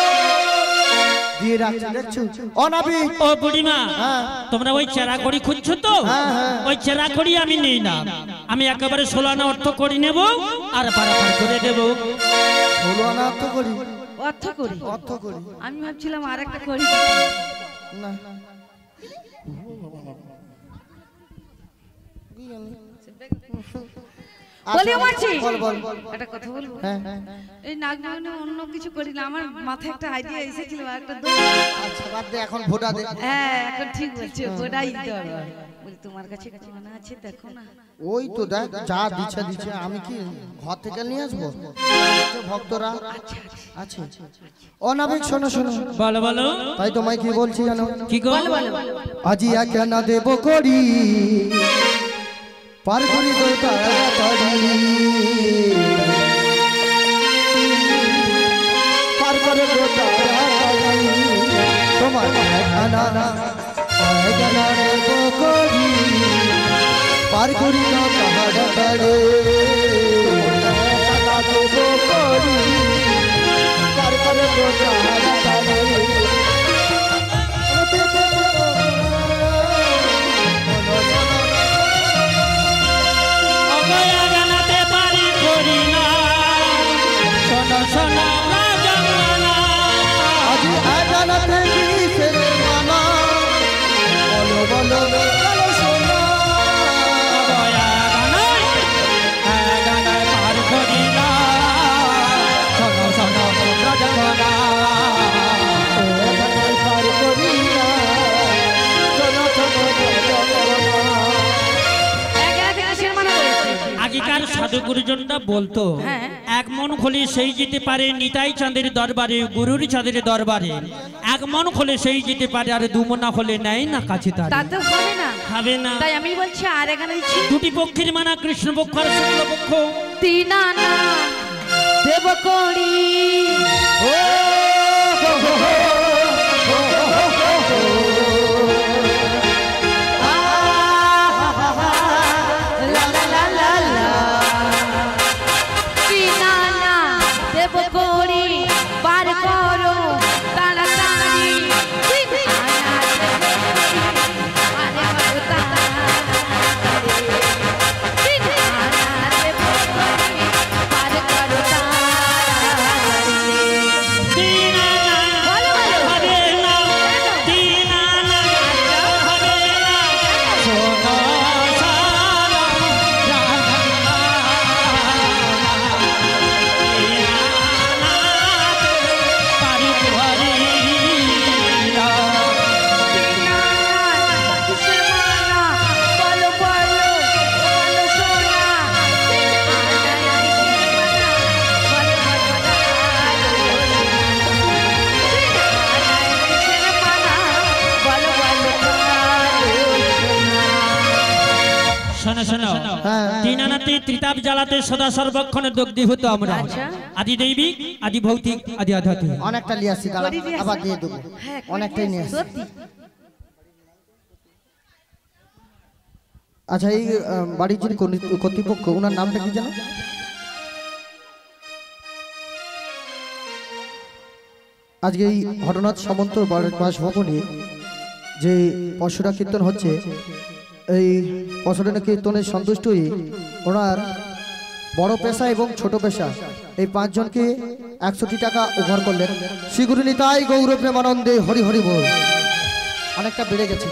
দিয়ে রাখছি দেখছো অনাবি। ও বুড়িমা, হ্যাঁ। তোমরা ওই চেরা করি খুঁজছো তো? হ্যাঁ, হ্যাঁ। ওই চেরা করি আমি নেই না, আমি একেবারে 16 আনা অর্থ করি নেব আর পারাপার করে দেব। 16 আনা অর্থ করি? অর্থ করি? অর্থ করি আমি ভাবছিলাম আর একটা করি। না বলি মারছি বল বল। একটা কথা বলবো। হ্যাঁ এই নাগমনে অন্য কিছু করি না, আমার মাথায় একটা আইডিয়া এসেছিল একটা আচ্ছা বাদ দে, এখন ভোটা দে। হ্যাঁ এখন ঠিক বলছো, ওটাই দিতে হবে। বলি তোমার কাছে কিছু মনে আছে দেখো না। ওই তো দেখ যা দিচ্ছে দিচ্ছে, আমি কি ঘর থেকে নিয়ে আসবো? ভক্তরা আছে। অনাবিক শোনো শোনো, বলো বলো। তাই তোমায় কি বলছি জানো? কি গো? বলো বলো বলো। আজি কেন দেব করি পার করি তো তাড়াতাড়ি, পার করে তো তাড়াতাড়ি তোমার আনা আনা দেব করি পার করি তো তাড়াতাড়ি, টাকা দেব করি পার করে তো তাড়াতাড়ি। অগয়া জানাতে পারি করি না, শোনো শোনো রাজঙ্গনা। আজি আজানাতে কিসের মানা, বলো বলো বলো শোনা। অগয়া জানাই পার করি না, শোনো শোনো রাজঙ্গনা। আজানায় পার করি না, শোনো শোনো জগন্নাথ। আগেকার সাধু গুরুজনরা বলতো, হ্যাঁ। এক মন খোলে সেই যেতে পারে নিতাই চাঁদের দরবারে, গুরুর চাঁদের দরবারে। এক মন খোলে সেই যেতে পারে, আর দুমনা হলে নেয় না কাছে তার। তা তো হবে না, হবে না। তাই আমি বলছি আর এখানে দিচ্ছি দুটি পক্ষের মানা, কৃষ্ণ পক্ষ আর শুক্ল পক্ষ। তিন আনা দেব করি। লা লা লা লা লা। তিন আনা দেব করি বার করো তাড়াতাড়ি। তিন আনা দেব করি আরে বাবু তাড়াতাড়ি। তিন আনা দেব করি বার করো তাড়াতাড়ি। তিন আনা বলো বলো। হবে না, তিন আনা হবে না, শোনো শোনো রাজঙ্গনা। তিন আনাতে পারি করি না। তিন আনা কিসের মানা, বলো বলো বলো সোনা। তিন আনা কিসের মানা, বলো বলো বলো সোনা। শোনো শোনো, হ্যাঁ। তিন আনাতে ত্রিতাপ জ্বালাতে সদা সর্বক্ষণে দগ্ধীভূত আমরা। আচ্ছা। আদি দৈবিক, আদি ভৌতিক, আদি আধ্যাত্মিক। অনেকটা নিয়ে আসছি, দাঁড়া করি দিয়ে আবার আসো। দিয়ে দেবো। হ্যাঁ, অনেকটাই নিয়ে আসছি। সত্যি আচ্ছা এই বাড়ির যিনি কর্তৃপক্ষ, ওনার নামটা কি জানো? আজকে এই হরনাথ সামন্ত বাসভবনে যে পশুরা কীর্তন হচ্ছে, এই পশুরা কীর্তনের সন্তুষ্ট হয়ে ওনার বড় পেশা এবং ছোট পেশা এই 5 জনকে 100টি টাকা উপহার করলেন। শ্রী গুরু নিতাই গৌর প্রেমানন্দে হরি হরি বল। অনেকটা বেড়ে গেছে।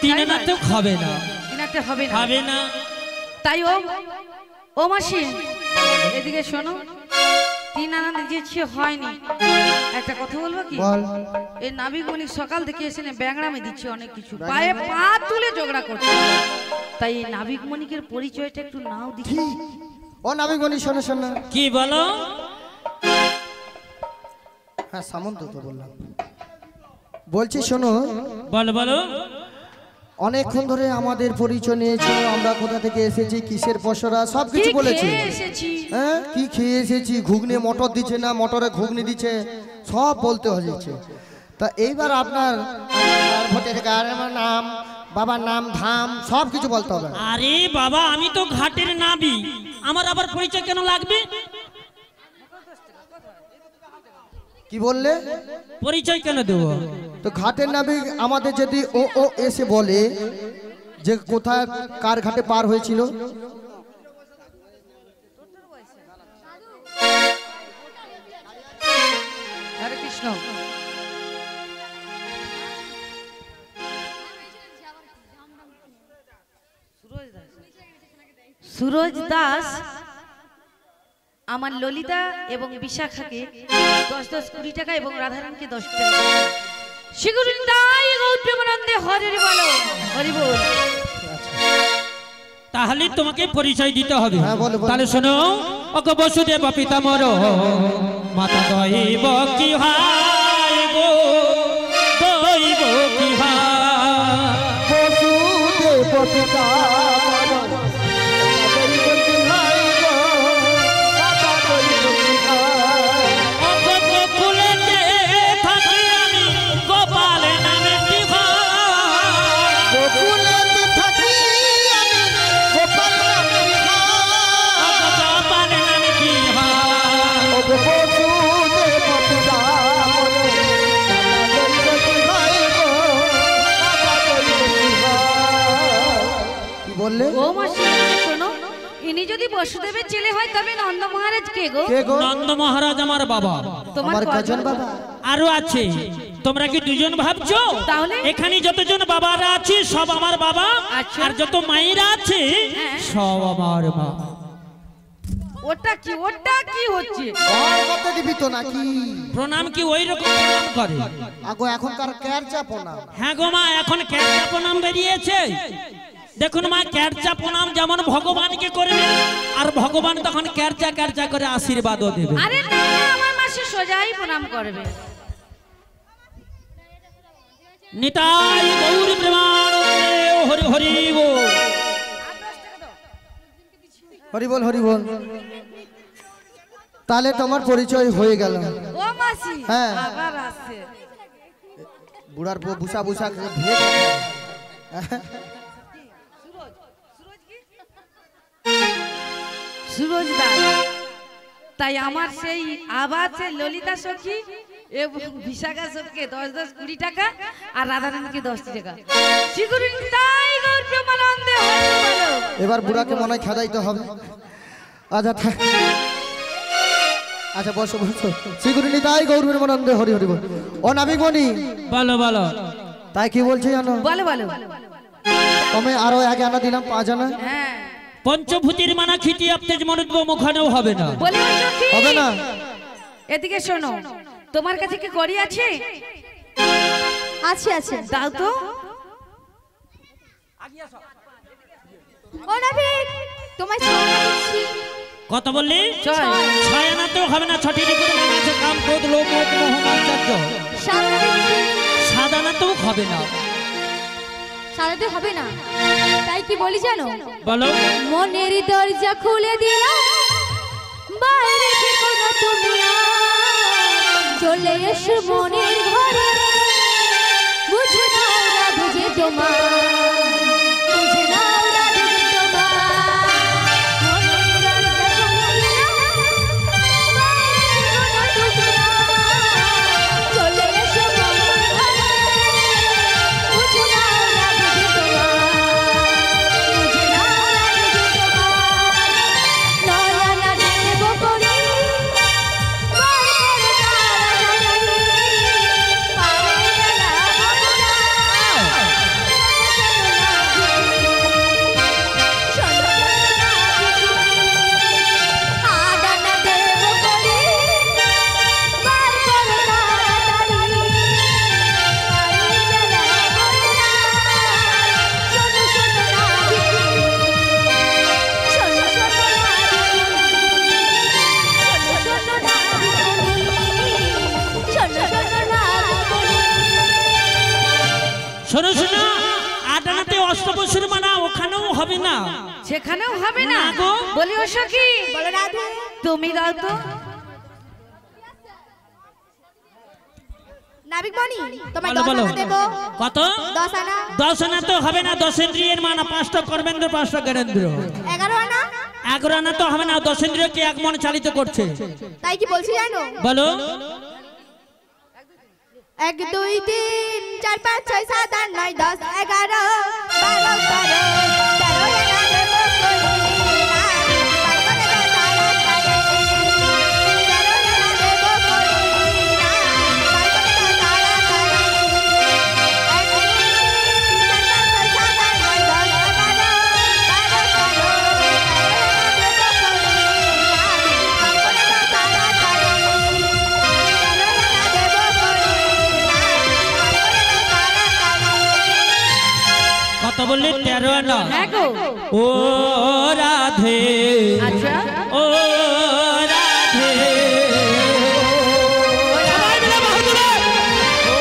তিন আনাতেও খাবে না, তিনাতে হবে না। খাবে না। তাই ও মাসি এদিকে শোনো, তিন আনা দিয়েছি হয়নি। একটা কথা বলবো কি? বল। এই নাবিকমণি সকাল থেকে এসে না ব্যাংরামে দিচ্ছে অনেক কিছু, পায়ে পা তুলে ঝগড়া করছে। তাই এই নাবিকমণিকের পরিচয়টা একটু নাও দিচ্ছি। ও নাবিকমণি শোনো শোনো। কি বলো? হ্যাঁ সামন্ত তো বললাম। বলছি শোনো, বলো বলো। অনেকক্ষণ ধরে আমাদের পরিচয় নিয়েছিল, আমরা কোথা থেকে এসেছি, কিসের পসরা, সব কিছু কি বলেছি। খেয়ে এসেছি? হ্যাঁ কি খেয়ে এসেছি, ঘুগনি মটর দিচ্ছে না মটরে ঘুগনি দিচ্ছে, সব বলতে হয়েছে। তা এইবার আপনার ভোটের নাম, বাবার নাম, ধাম, সব কিছু বলতে হবে। আরে বাবা, আমি তো ঘাটের নাবি, আমার আবার পরিচয় কেন লাগবে? কি বললে? পরিচয় কেন দেবো? তো ঘাটের নাবিক আমাদের যদি ও ও এসে বলে যে কোথায় কার ঘাটে পার হয়েছিল, হরে কৃষ্ণ। সুরজ দাস আমার ললিতা এবং বিশাখাকে 10-10 20 টাকা এবং রাধারানীকে 10 টাকা শিগুরি তাই গৌর প্রেমানন্দে হরি বলো হরি বল। তাহলে তোমাকে পরিচয় দিতে হবে। হ্যাঁ, বলো, বলো। তাহলে শোনো, ওগো বসুদেব পিতামর মাতা দইব কি ভাই গো, দইব কি ভাই। বসুদেব পিতা ওগো গোকুলেতে থাকি আমি গোপাল নামে কি ভাই। গোকুলেতে থাকি আমি গোপাল নামে ওগো গোপাল নামে কি ভাই। ওগো বসুদেব পিতা কি বললে? ও মাসি শোনো, ইনি যদি বসুদেবের ছেলে হয় তবে নন্দ মহারাজ কে গো? কে গো? নন্দ মহারাজ আমার বাবা। তোমার আমার কজন কাজন বাবা। আরো আছে, তোমরা কি দুজন ভাবছো? তাহলে? এখানে যতজন বাবারা আছে সব আমার বাবা, আচ্ছা। আর যত মায়েরা আছে হ্যাঁ। সব আমার মা। ওটা কি হচ্ছে? আর কত দিবি তো নাকি? প্রণাম কি ওই রকম প্রণাম করে? আগো এখনকার কেয়ার চাপো না। হ্যাঁ গো মা, এখন ক্যারচা প্রণাম বেরিয়েছে। দেখুন মা, ক্যারচা প্রণাম যেমন ভগবানকে করবে, আর ভগবান তখন ক্যারচা ক্যারচা করে আশীর্বাদও দেবে। আরে না, আমার মাসি সোজাই প্রণাম করবে। নিতাই গৌর প্রেমানন্দে হরি হরি বল। হরি বল হরি বল। তাহলে তোমার পরিচয় হয়ে গেল। ও মাসি হ্যাঁ। আবার আসছে। বুড়ার বউ বুসা বুসা ভেঙে সুরজ দাস, তাই আমার সেই আবার সেই ললিতা সখী এবং বিশাখা সখীকে 10-10 20 টাকা আর রাধারানীকে 10 টাকা শিগুরি তাই গৌর প্রেমানন্দে হরি বলো। এবার বুড়াকে মনে হয় খেদাইতে হবে। আচ্ছা আচ্ছা বসো বসো। শ্রীগুরু তাই গৌরবের মনন্দে হরি হরি বল। ও নাবিকমণি, বলো বলো। তাই কি বলছি জানো? বলো বলো। তুমি আরো আগে আনা দিলাম 5 আনা। হ্যাঁ পঞ্চভূতির মানা খিটি আপতেজ মনুদ্ব মুখানেও হবে না। বলি সখী হবে না? এদিকে শোনো, তোমার কাছে কি কড়ি আছে? আছে আছে। দাও তো। ও নাবিক, তোমায় ছড়া দিচ্ছি। কত বললি? চল। 6 আনা তো হবে না। 6টি করে মানা আছে, কাম ক্রোধ লোভ মোহ মোহাচার্য। সারা দিচ্ছি। 7 আনা তো হবে না। সারাতে হবে না, তাই কি বলি জানো? বলো। মনের দরজা খুলে দিলাম, বাইরে থেকো না তুমি আর। চলে এসো মনের ঘরে, বুঝে নাও রাধে যে তোমার, বুঝে নাও রাধে যে তোমার। মনের দরজা খুলে দিলাম, বাইরে থেকো না তুমি আর। চলে এসো মনের ঘরে, বুঝে নাও রাধে যে তোমার, বুঝে নাও রাধে যে তোমার। নয়না দেব করি, বার করে তারাতারি, পায়ে গেলা মনটা, শোনো না আডানা দেব করি, বার করে তারাতারি, পায়ে গেলা মনটা, শোনো না শোনো শোনো শোনো, 8 আনাতে অষ্টবসুর মানা ওখানেও হবে না। সেখানেও হবে না না গো। বলি ও সখী বলো রাধে। তুমি দাও তো। নাবিক মণি, তোমায় বলো 10 বলো। আনা দেব। কত? 10 আনা। 10 আনা তো হবে না। 10 ইন্দ্রিয়ের মানা, 5টা কর্মেন্দ্র, 5টা জ্ঞানেন্দ্র। 11 আনা। 11 আনা তো হবে না। 10 ইন্দ্রিয়কে এক মনে চালিত করছে। তাই কি বলছি জানো? বলো। 1 2 3 4 5 6 7 8 9 10 11 12 13 13 দেব করিনা পারকনে দাও তারা তারে 13 দেব করিনা পারকনে দাও তারা তারে 1 2 3 4 5 6 7 8 9 10 11 12 13 13 দেব করিনা পারকনে দাও তারা তারে 13 দেব করিনা পারকনে দাও তারা তারে 1 2 3 4 5 6 7 8 9 10 11 12 13 দেব কত বললি 13 আনা হ্যাঁ গো ও রাধে আচ্ছা ও রাধে সবাই মিলে বাহু তুলে। ও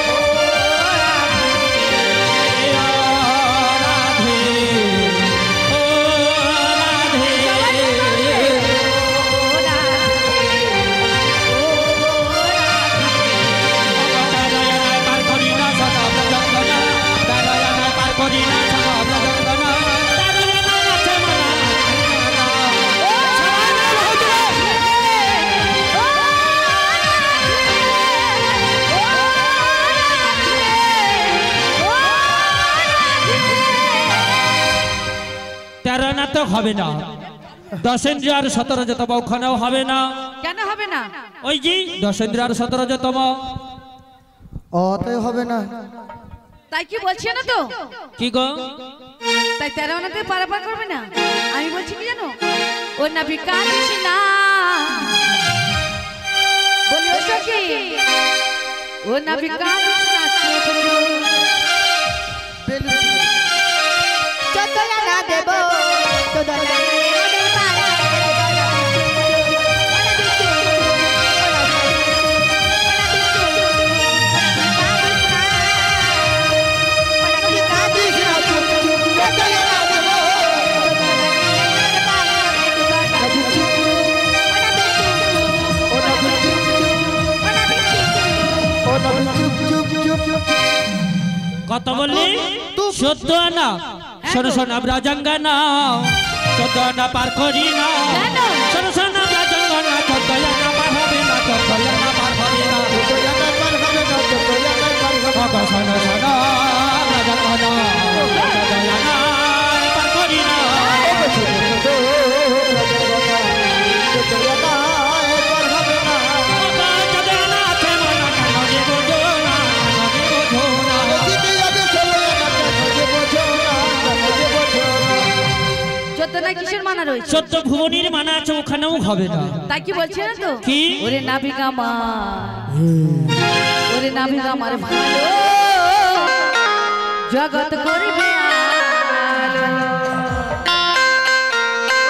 রাধে ও রাধে পার করি না সদা ব্রজঙ্গনা দারায়না পার করি না সদা ব্রজঙ্গনা দারায়না আছে মনা সবাই মিলে বাহু তুলে। তেরো না তো হবে না 10 ইন্দ্রিয় আর 17 যতম ওখানেও হবে না কেন হবে না ওই জি 10 ইন্দ্রিয় আর 17 যতম অতএব হবে না। তাই কি বলছি না তো কি গো তাই 13 আনাতে পারাপার করবে না আমি বলছি কি জানো ও নবী কাঁদিস না বলি ও সখী ও নবী কাঁদিস না চোদনা দেব চোদনা দেব তারা কত বললি 14 আনা শোনো শোনো ব্রজঙ্গনা 14 আনা পার করি না শোনো শোনো ব্রজঙ্গনা 14 আনা পার হবে না 14 আনা পার হবে না কত শোনো শোনো ব্রজঙ্গনা 14 আনা পার করি না চোদ্দনা কিসের মানা রয়েছে 14 ভুবনীর মানা আছে ওখানেও হবে না তাই কি বলছে না তো কি ওরে নাবিকা মা ওরে নাবিকা মার ভালো জগৎ করবে আলো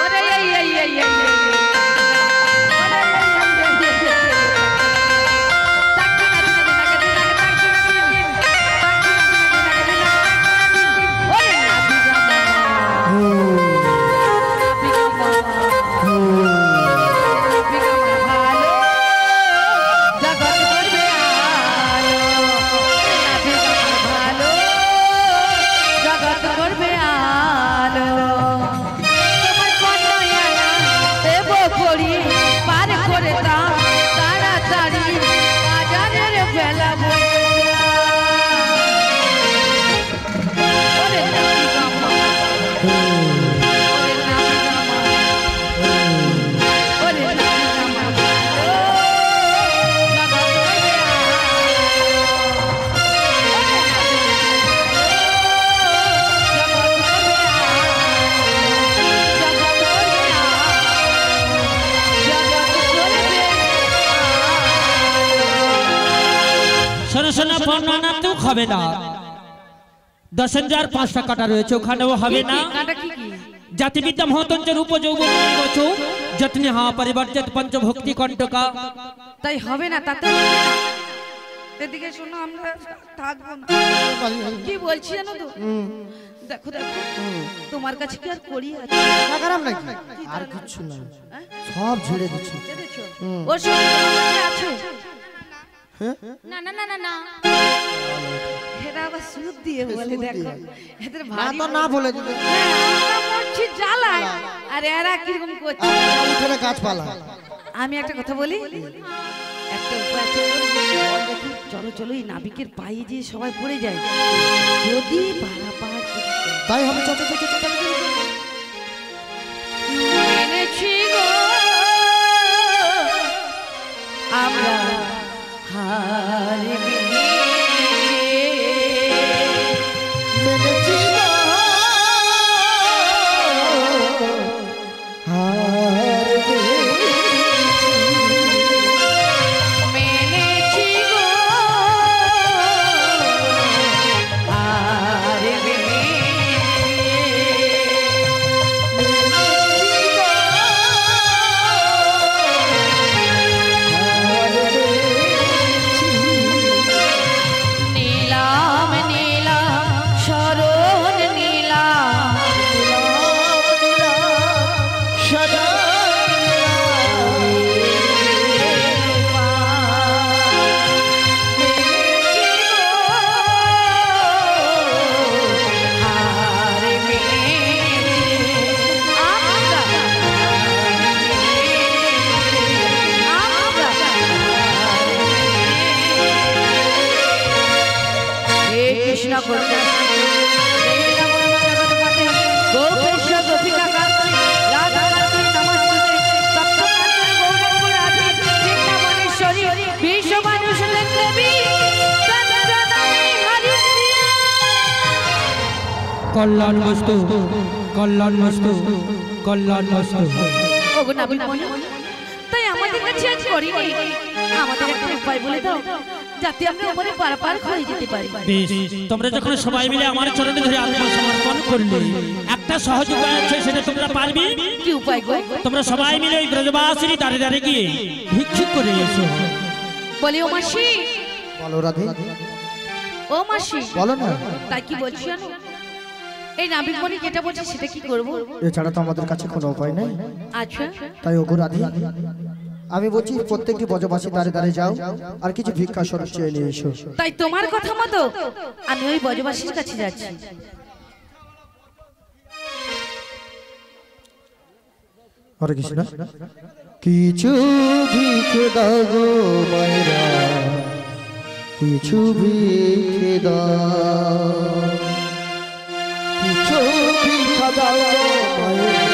ওরে এই এই এই এই শোনা বর্ণনা তো হবে না 10 ইন্দ্রিয় 5টা কাটা রয়েছে ওখানেও হবে না কাটা কি কি জাতি বিদ্যা মহতঞ্চ রূপ যৌবন নির্গোচো যত্নে হা পরিবর্তিত পঞ্চভক্তি কণ্টকা তাই হবে না তাতে হবে না। এদিকে শোনো আমরা থাকবো না কি বলছি জানো তো দেখো দেখো তোমার কাছে কি আর করি আছে খারাপ নাকি আর কিছু না সব ঝেড়ে দিচ্ছি দেখেছো ওর সঙ্গে তোমার কাছে আছে না না না না না এরা আবার সুদ দিয়ে বলে দেখো এদের না ভারী তো না বলে দিবে হ্যাঁ, আমরা মরছি জ্বালায় আর এরা কিরকম করছে উঠে গাছপালা আমি একটা কথা বলি একটা উপায় আছে চলো চলো এই নাবিকের পায়ে যে সবাই পড়ে যায় যদি পারাপার তাই হবে চল চল চল চল মেনেছি গো আমরা হার মেনেছি গো হার মেনেছি গো হার নীলাম নীলাম শরণ নীলাম কৃষ্ণ করুণা গোপেশ গোপিকা কান্তি রাধা কান্তি নমস্তে সপ্তকান্তি গৌরাঙ্গ রাধে বৃন্দাবনেশ্বরী বিশ্ব মানুষ দেবী কল্যাণ বস্তু কল্যাণ বস্তু কল্যাণ বস্তু। ওগো নাবিক মনি তাই আমাদের কাছে আজ করিনি আমাদের একটা উপায় বলে দাও যাতে আমরা ওপরে পারাপার হয়ে যেতে পারি। বেশ, তোমরা যখন সবাই মিলে আমার চরণে ধরে আত্মসমর্পণ করলে একটা সহজ উপায় আছে, সেটা তোমরা পারবে। কি উপায় গো? তোমরা সবাই মিলে ওই ব্রজবাসীর দাঁড়ে দাঁড়ে গিয়ে ভিক্ষুক করে এসো। বলে ও মাসি। বলো রাধে। ও মাসি বলো না। তাই কি বলছি জানো, এই নাবিক মনি যেটা বলছে সেটা কি করব? এছাড়া তো আমাদের কাছে কোনো উপায় নেই। আচ্ছা তাই ওগো রাধে, আমি বলছি প্রত্যেকটি ব্রজবাসী দাঁড়ে দাঁড়ে যাও আর কিছু ভিক্ষা স্বরূপ চেয়ে নিয়ে এসো। তাই তোমার কথা মতো আমি ওই ব্রজবাসীর কাছে যাচ্ছি। হরে কৃষ্ণ। কিছু ভিক্ষে দাও গো মায়েরা, কিছু ভিক্ষে দাও, কিছু ভিক্ষা দাও গো মায়েরা,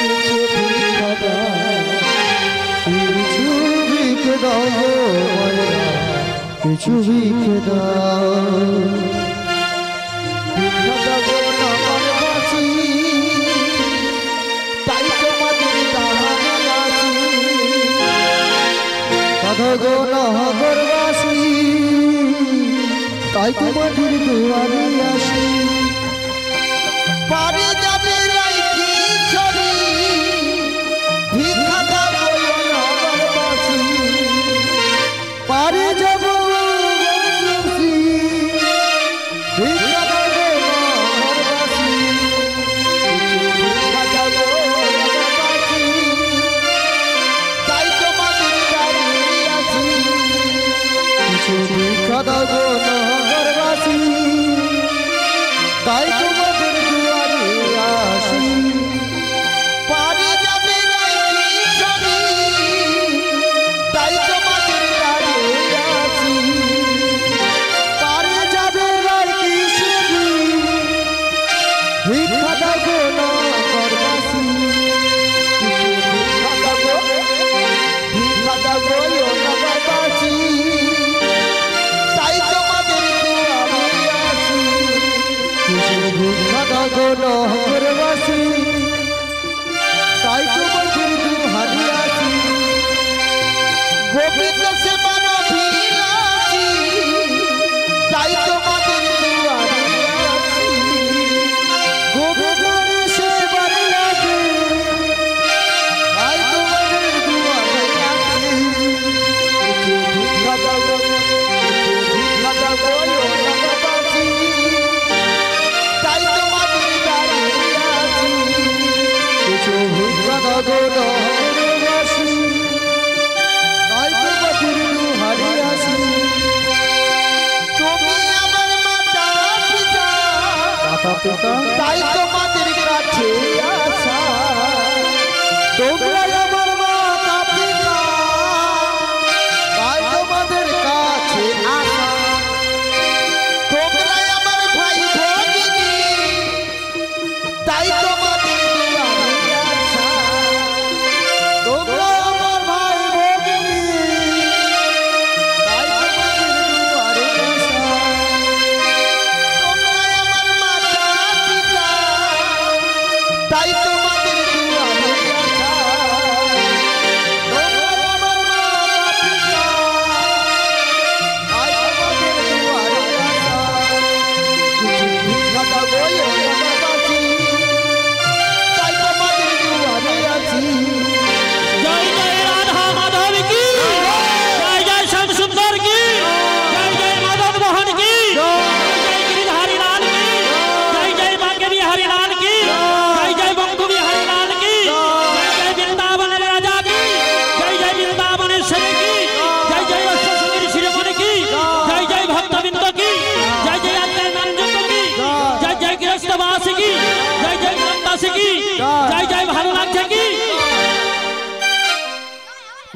কিছু ভিক্ষা দাও, কিছু ভিক্ষে দাও গো মায়েরা, কিছু ভিক্ষে দাও, ভিক্ষা দাও গো নগরবাসী, তাই তোমাদের দাঁড়ানো আছি, কথা গো নগরবাসী, তাই তোমাদের দুয়ারে আসি, পারে যাবে রাইকি ছড়ি, ভিক্ষা দাও গো নগরবাসী, পারে যাব বংশী, ভিক্ষা দাও গো নগরবাসী, ভিক্ষা দাও গো নগরবাসী, তাই তোমাদের দাঁড়িয়ে আছি, কিছু ভিক্ষা দাও গো নগরবাসী, তাই তোমাদের দুয়ারে আসি, পারে যাবে রাইকি ছড়ি, তাই তোমাদের দাঁড়িয়ে আছি, পারে যাবে রাইকি ছড়ি, ভিক্ষা দাও গো নগরবাসী, কিছু ভিক্ষা দাও গো, ভিক্ষা দাও গো নগরবাসী, তাই তোমাদের দুয়ারে আসি, কিছু ভিক্ষা দাও গো নগরবাসী, তাই তোমাদের দুয়ারে আসি, গোবিন্দ সেবার অভিলাষী, তাই তোমাদের দুয়ারে আসি, গোবিন্দের সেবার লাগে, তাই তোমাদের দুয়ারে আসি, কিছু ভিক্ষা দাও গো, কিছু ভিক্ষা দাও গো নগরবাসী, তাই তোমাদের দাঁড়িয়ে আছি, কিছু ভিক্ষা দাও গো নগরবাসী, তাই তোমাদের দুয়ারে আসি, তুমি আমার মাতা পিতা, তাই তোমাদের কাছে আসা, তোমরা আমার মাতা পিতা, তাই তোমাদের দুয়ারে আসা তোমরা আমার মা পিতা তাই তোমাদের দুয়ারে আসা কিছু কথা বলে আমার কাছে তাই তোমাদের দুয়ারে আছি জয় জয় রাধা মাধব কি জয় জয় শ্যাম সুন্দর কি জয় জয় মদন মোহন কি জয় गिरिधारी लाल की जय जय बांके बिहारी लाल की जय जय बंकु बिहारी लाल की जय जय वृंदावन राजा की जय जय वृंदावनेश्वर की जय जय अष्टसुंदरी शिरोमणि की जय जय भक्तबिंद की जय जय अज्ञानंद की जय जय गृहस्थवास की जय जय ग्रंथदास की जय जय भानुनाथ की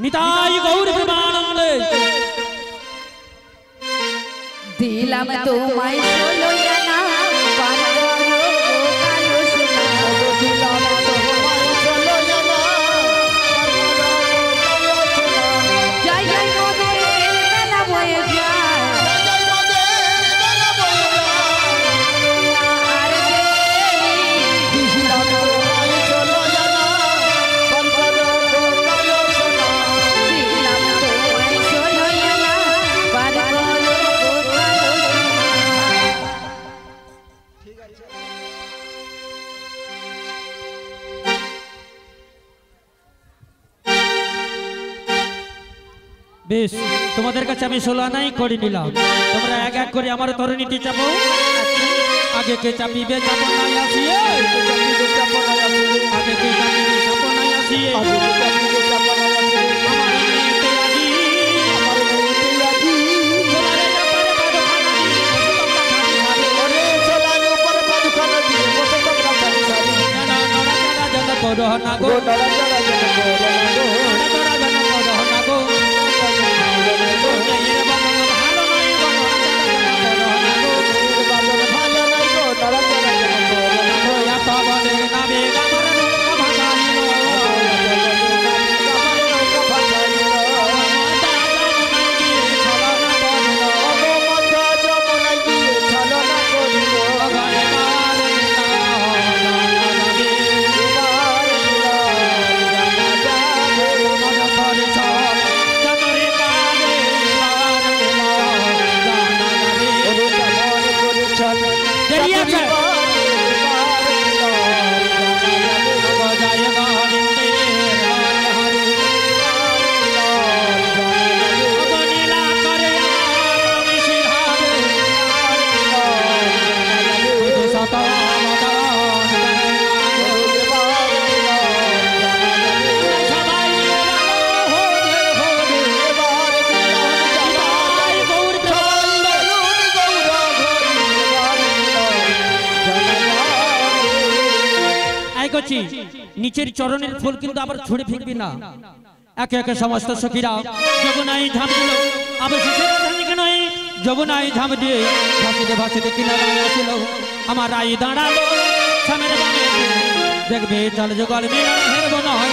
निताई गौर प्रेमानंदे দিলাম তোমায় ষোলো আনা পার করো কালো সোনা দিলাম তোমায় চলো জানা জয় জয় মোদের বেলা বয়ে যায় জয় মোদের বেলা বয়ে আর দেরি দিলাম তোমায় চলো জানা কালো সোনা দিলাম তোমায় ষোলো আনা পার করো কালো সোনা বেশ তোমাদের কাছে আমি 16 আনাই করে নিলাম তোমরা এক এক করে আমার তরণীটি চাপো আগে কে চাপিবে চাপো নাই আসিয়ে আগে কে চাপিবে চাপো নাই আসিয়ে আমার নেতে আজি সোনারে ব্যাপারে বাদখানা দিয়ে তোমরা খালি খাবে না নড়া চড়া জন করো না গো নড়া চড়া জন করো না গো জয়ের বাদন ভালো নয় গো নড়া চড়া জন করো না গো এত বলে নামে গামার নৌকা ভাসাইল মাতা যমুনায় গিয়ে ছলনা করিল গয়ে মারে মন করে ছল চতরে কালে বার দেরি আছে জয় গোবিন্দে হরে নীলা করে আমি শিহাবে শত সবাই গৌর আই করছি নিচের চরণের ফুল কিন্তু আবার ছুঁড়ে ফেলবি না একে একে সমস্ত সখীরা যমুনায় ঝাঁপ দিল অবশেষে রাধানিকে নয় যমুনায় ঝাঁপ দিয়ে ভাসিতে কিনারায় আসিল আমার রাই দাঁড়ালো স্বামীর বামে দেখবে চল যুগল মিলন হেরব নয়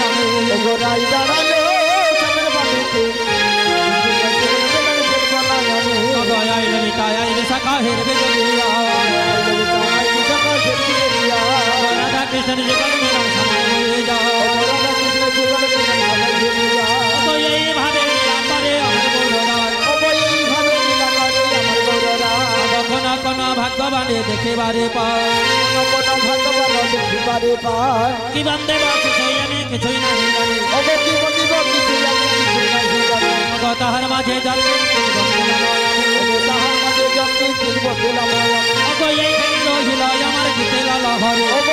আইলে মিতায় আইলে শাখা হেরবে রাধা কৃষ্ণ যুগল মিলন সময় হয়ে যাও এইভাবে করে আমার গৌররাজ কোন কোন ভাগ্যবানে দেখিবারে পায় কি বন্দে বাসে আমি কিছুই নাহি জানি তাহার মাঝে জন্মে এইখানে রহিল আমার গীতে লালা হরে